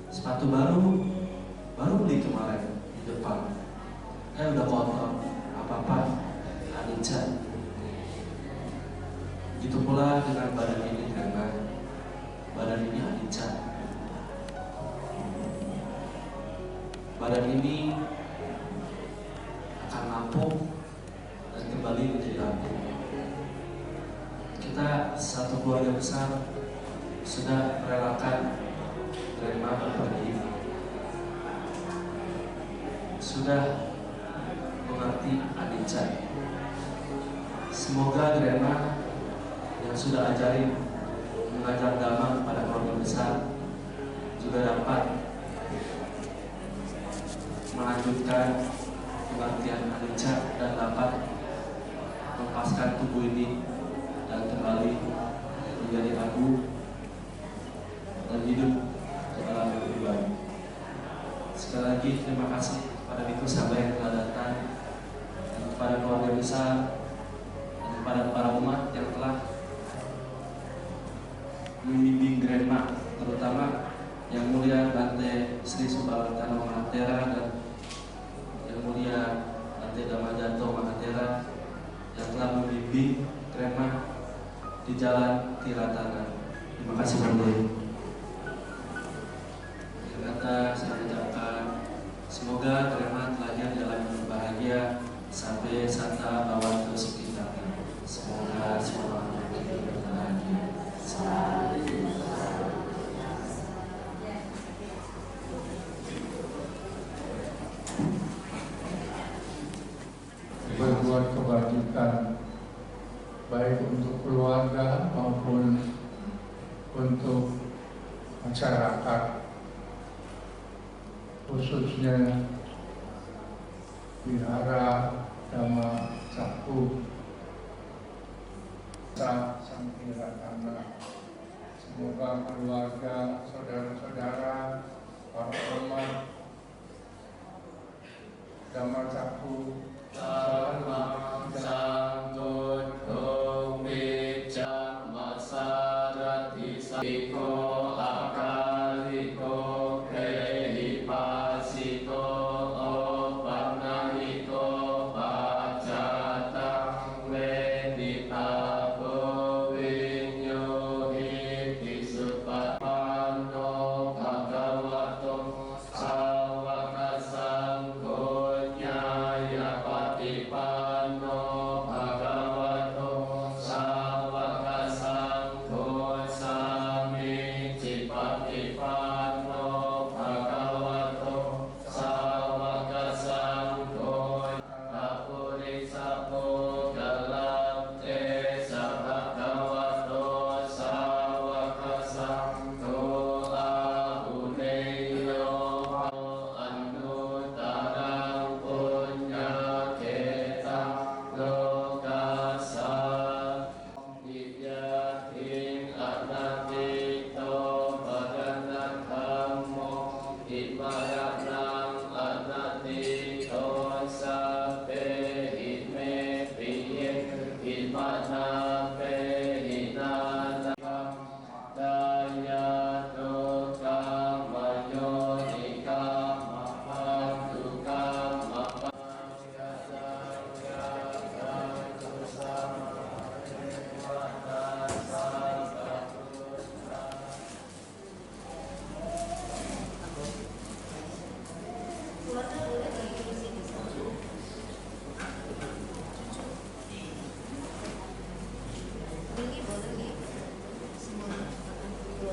Sepatu baru beli kemarin di depan, udah kotor, apa-apa anicca. Begitu pula dengan badan ini, karena badan ini anicca. Badan ini akan lapuk dan kembali menjadi abu. Kita satu keluarga besar sudah merelakan Grema pergi, sudah mengerti anicca. Semoga Grema yang sudah ajarin mengajar dhamma kepada keluarga besar juga dapat melanjutkan pengertian anicca dan dapat melepaskan tubuh ini dan kembali menjadi abu dan hidup ke dalam pribadi. Sekali lagi terima kasih kepada Biku Sangga yang telah datang, dan kepada keluarga besar, dan kepada para umat yang telah membimbing Grema, terutama Yang Mulia Bante Sri Subalantano Mahatera dan Yang Mulia Bante Dhammajato Mahatera yang telah membimbing Grema di Jalan Tiratana. Terima kasih Bante. Kata saya ucapkan semoga Grema terlahir dalam bahagia sampai santa bawatu kita. Semoga semua berbahagia. Berbuat kebajikan baik untuk keluarga maupun untuk masyarakat, khususnya Wihara Dhamma Cako Sankirtana. Semoga keluarga, saudara-saudara, para umat Dhamma Cako Dharma Sanggutung Bijak Masarati Siko Akaliko Kehipasiko Opanahiko Pacatang Wedita Bovinyo Iti Supapano Bhagavato Sawaka Sangko Nyaya Patipano Bhagavato Sawaka Sangko Sami Cipati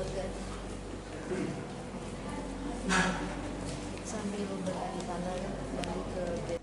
keluarga. Sambil beradu tangan kembali ke bed.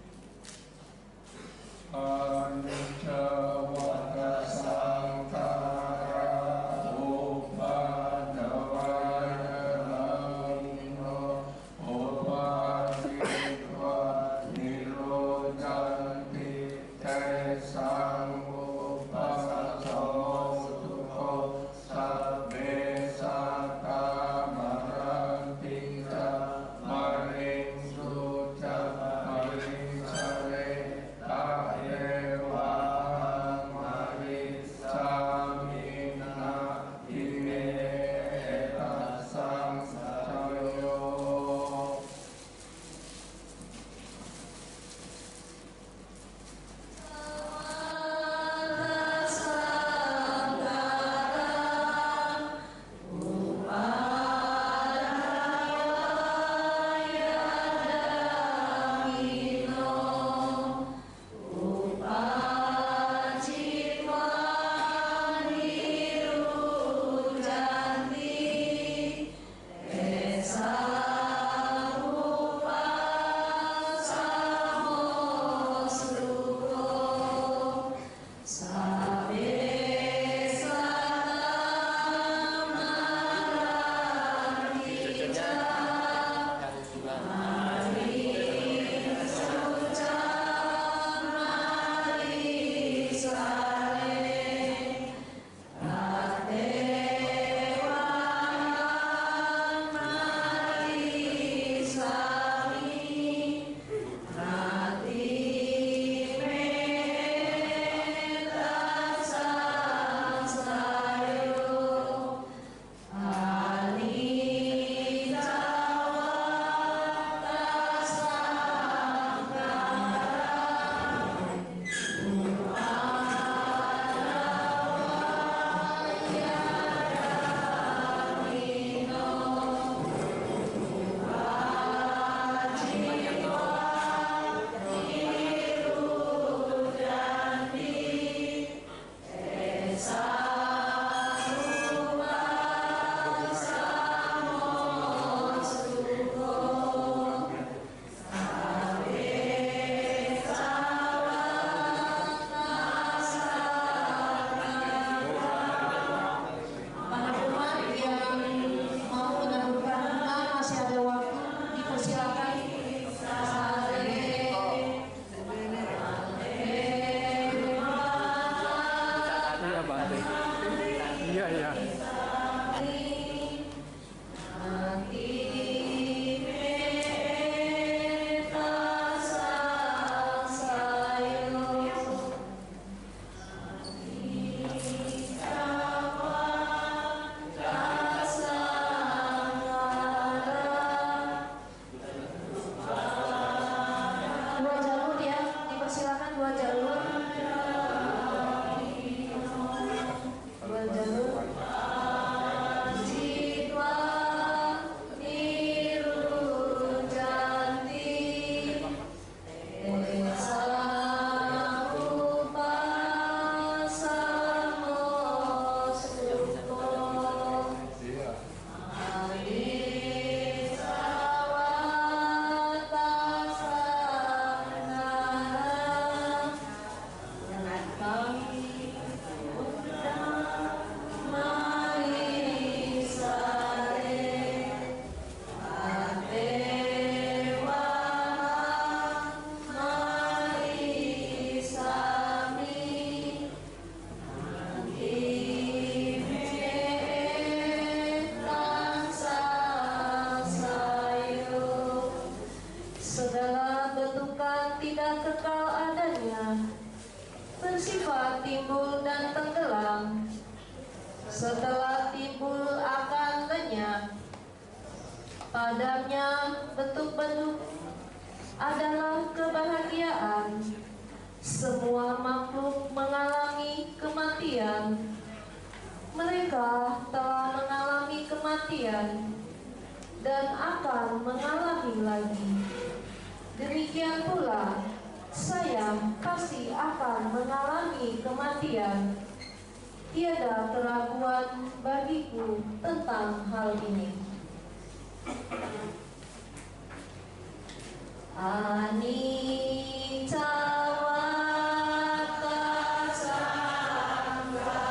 bersifat timbul dan tenggelam, setelah timbul akan lenyap. Padamnya bentuk-bentuk adalah kebahagiaan. Semua makhluk mengalami kematian. Mereka telah mengalami kematian dan akan mengalami lagi. Demikian pula, saya pasti akan mengalami kematian. Tiada keraguan bagiku tentang hal ini. Anicca Watta Sanggara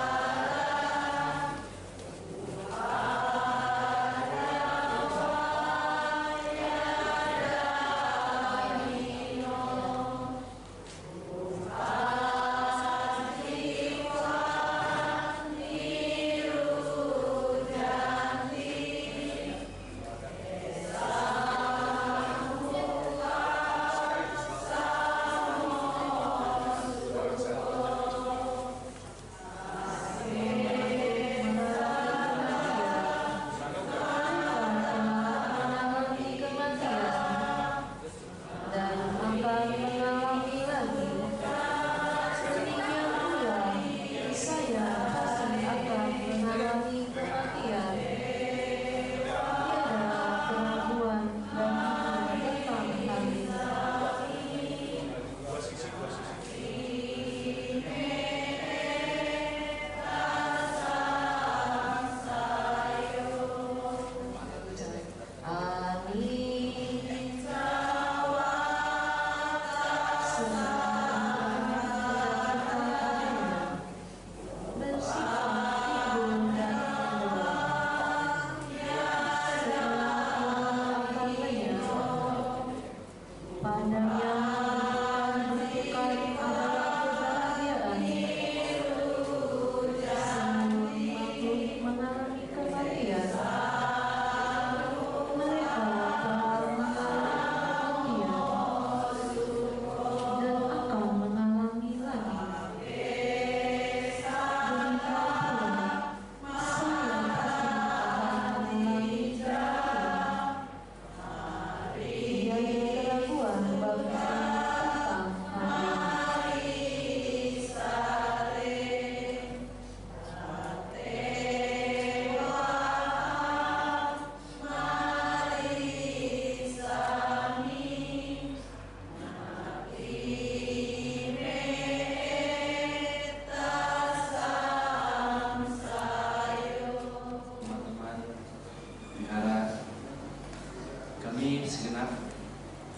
Kami segenap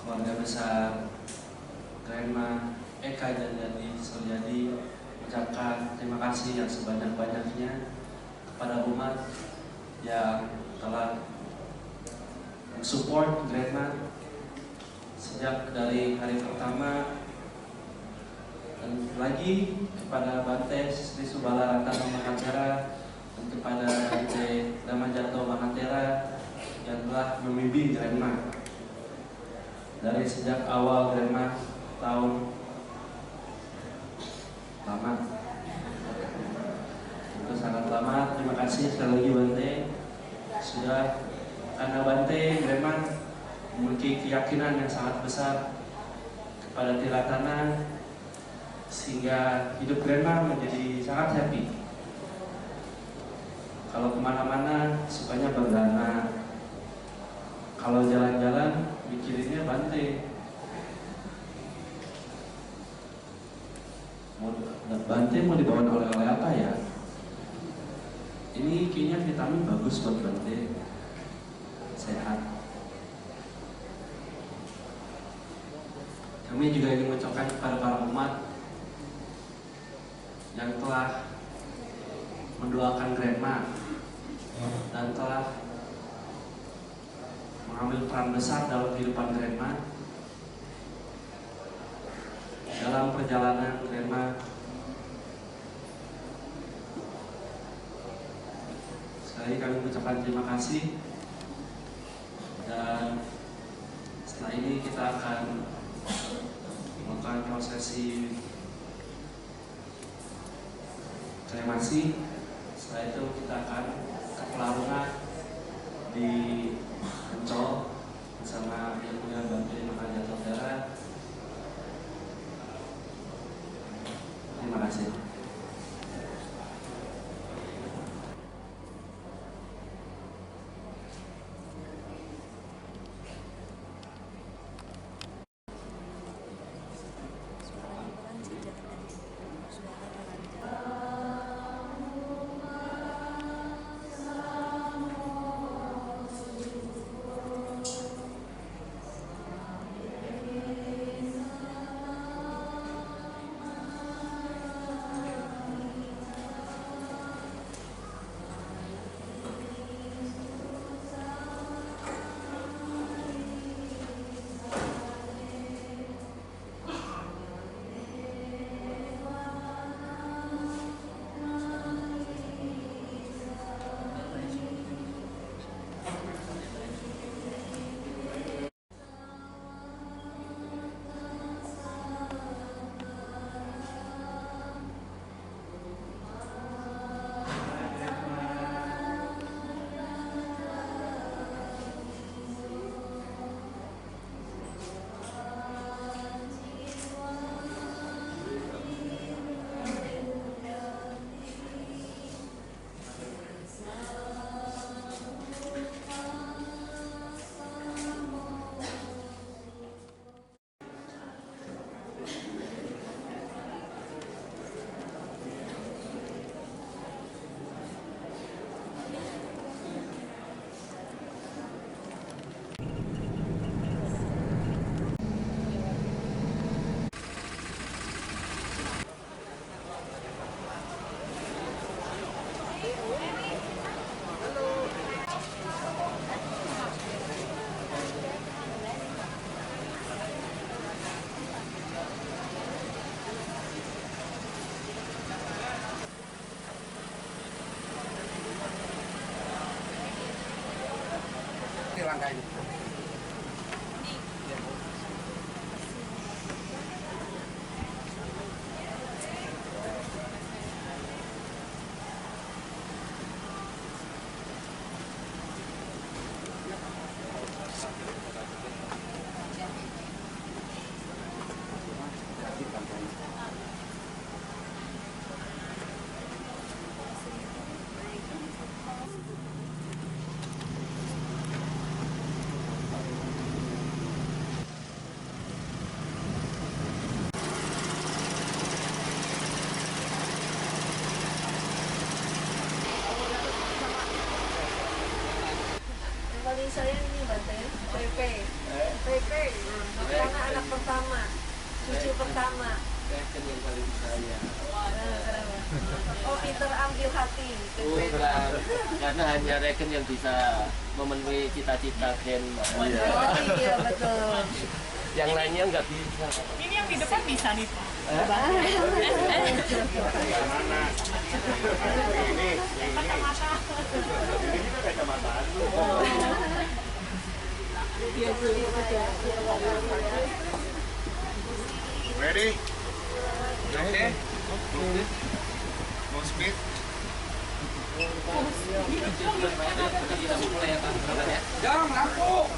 keluarga besar Grandma Eka Jandani Suryadi mengucapkan terima kasih yang sebanyak-banyaknya kepada umat yang telah mensupport Grandma sejak dari hari pertama, dan lagi kepada Bante Sri Subala Ratana Mahatera dan kepada Bante Damajanto Mahatera yang telah membimbing Grandma dari sejak awal Grandma tahun lama. Itu sangat lama. Terima kasih sekali lagi Bante. Sudah karena Bante Grandma memiliki keyakinan yang sangat besar kepada Tiratana sehingga hidup Grandma menjadi sangat happy. Kalau kemana-mana sukanya berdana. Kalau jalan-jalan mikirinnya Bante. Bante mau dibawa oleh-oleh apa ya? Ini kayaknya vitamin bagus buat Bante. Sehat. Kami juga ingin mengucapkan kepada para umat yang telah mendoakan Grandma dan telah mengambil peran besar dalam kehidupan Grandma, dalam perjalanan Grandma. Sekali kami mengucapkan terima kasih, dan setelah ini kita akan melakukan prosesi kremasi. Setelah itu kita akan ke Pelarungan di Ancol bersama Yang Mulia Bante Mahajanto Tera. Terima kasih. langkahnya. Paling sayang ini Bante, Pepe. Pepe, karena anak pertama, cucu pertama. Reken yang paling sayang. Oh, pinter ambil hati. Bukan, karena hanya Reken yang bisa memenuhi cita-cita Grandma. Oh iya betul. Yang lainnya nggak bisa. Ini yang di depan bisa nih Pak. Mana? Ini. Kacamata. Ini juga kacamata. Ready? Okay. Mau speed? Jangan lampu.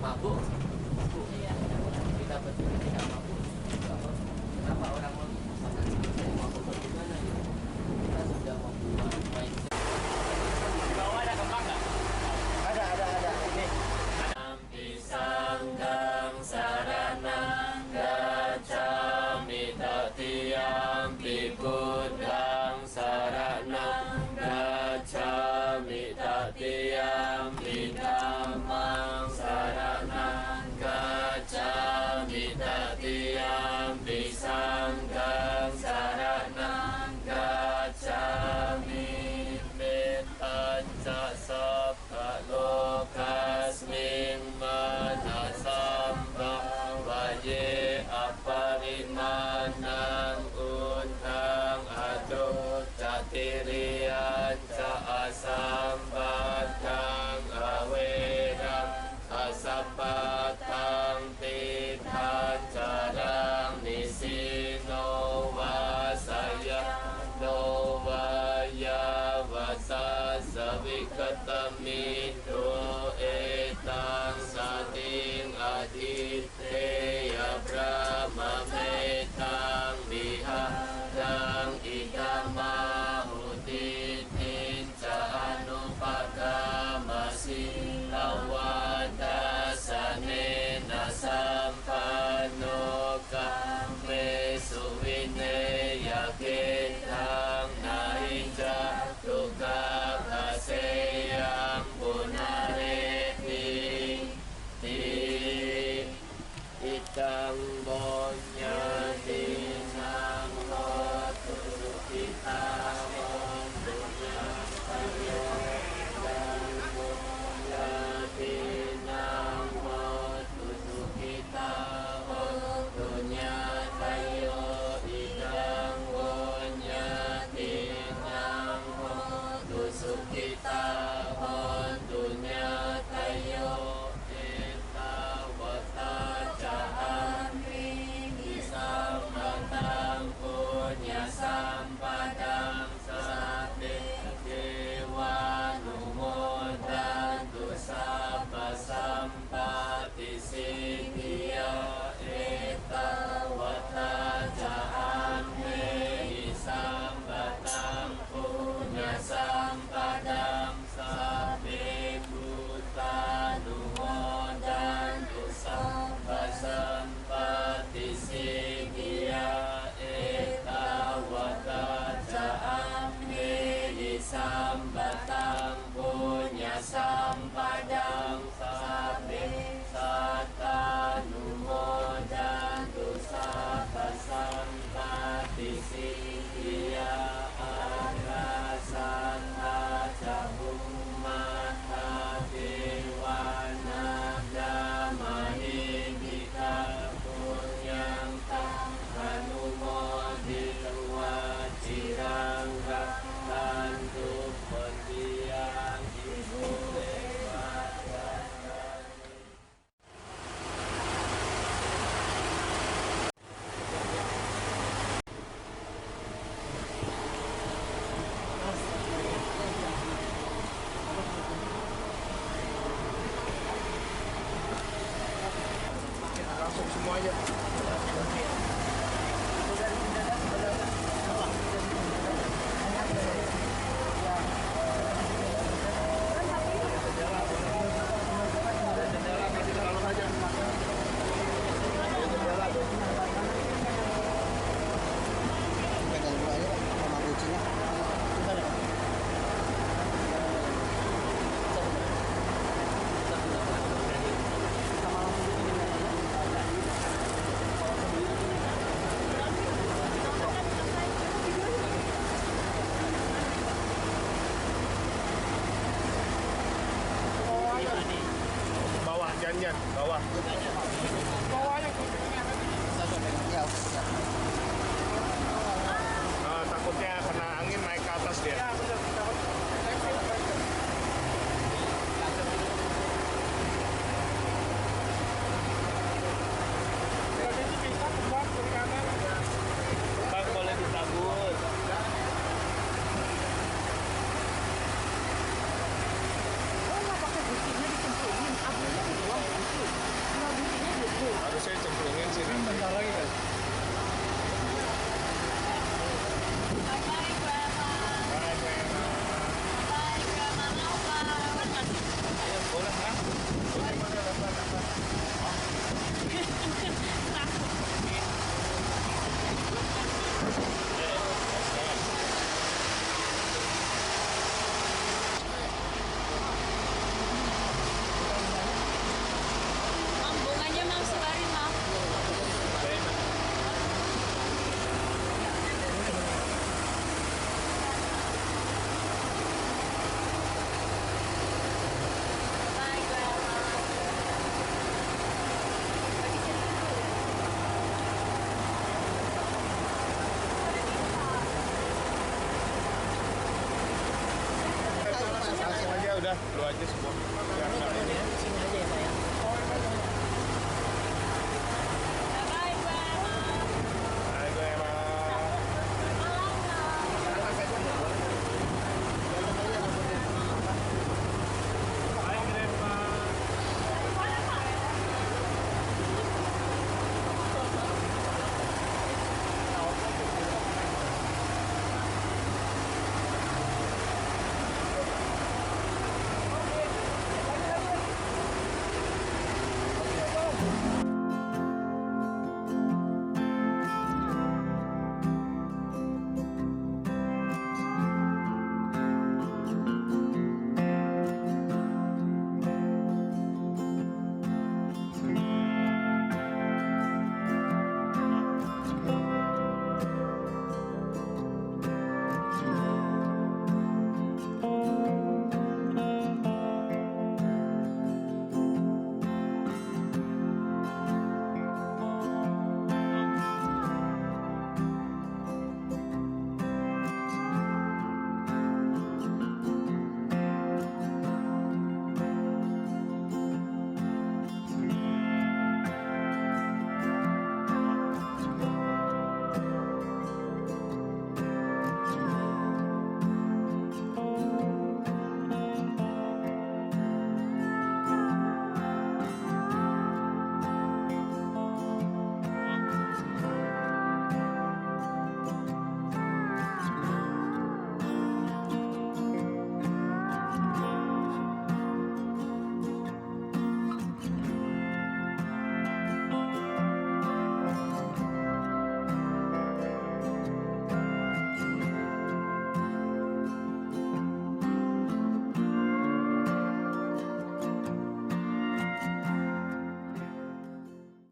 Mabuk. Kita berpikir tidak mabuk. Kenapa orang mabuk bagaimana? Kita sudah membuat mindset. Di bawah ada kembang nggak? Ada. Ini. Pisanggang saranang gacami tatiam pibudang saranang gacami tatiam pidamang saranang gacami tatiam pisanggang saranang gacami metanca sabka lokasming manasamba vaye aparimanang untang aduk catirian ca asambatang awerang asapatang tidhan carang nisino vasaya novaya vasasavikatamido etang sating aditeya brahma metang biharang ikamahutin ca anupakamasi lawadasane nasampano kame suvineya kitang naija tukang haseyang punareti sambatang punya sampadang sabe satanu moda dosa pasampati siya arasan hacahumah dewana damahindika punyang tangkanu modilwa cirangga bantu pendiang ibu lewat. Langsung semua aja. Bawah, janjian, bawah. Bawahnya takutnya kena angin naik ke atas dia. Bang, boleh ditabur. Harus saya cemplungin sih nanti. Bentar lagi kan. Boleh, ha? Boleh, Bunganya mau sebarin, Mam. langsung aja udah, lu aja semua. Biar nggak ini. Sini aja ya, Pak ya.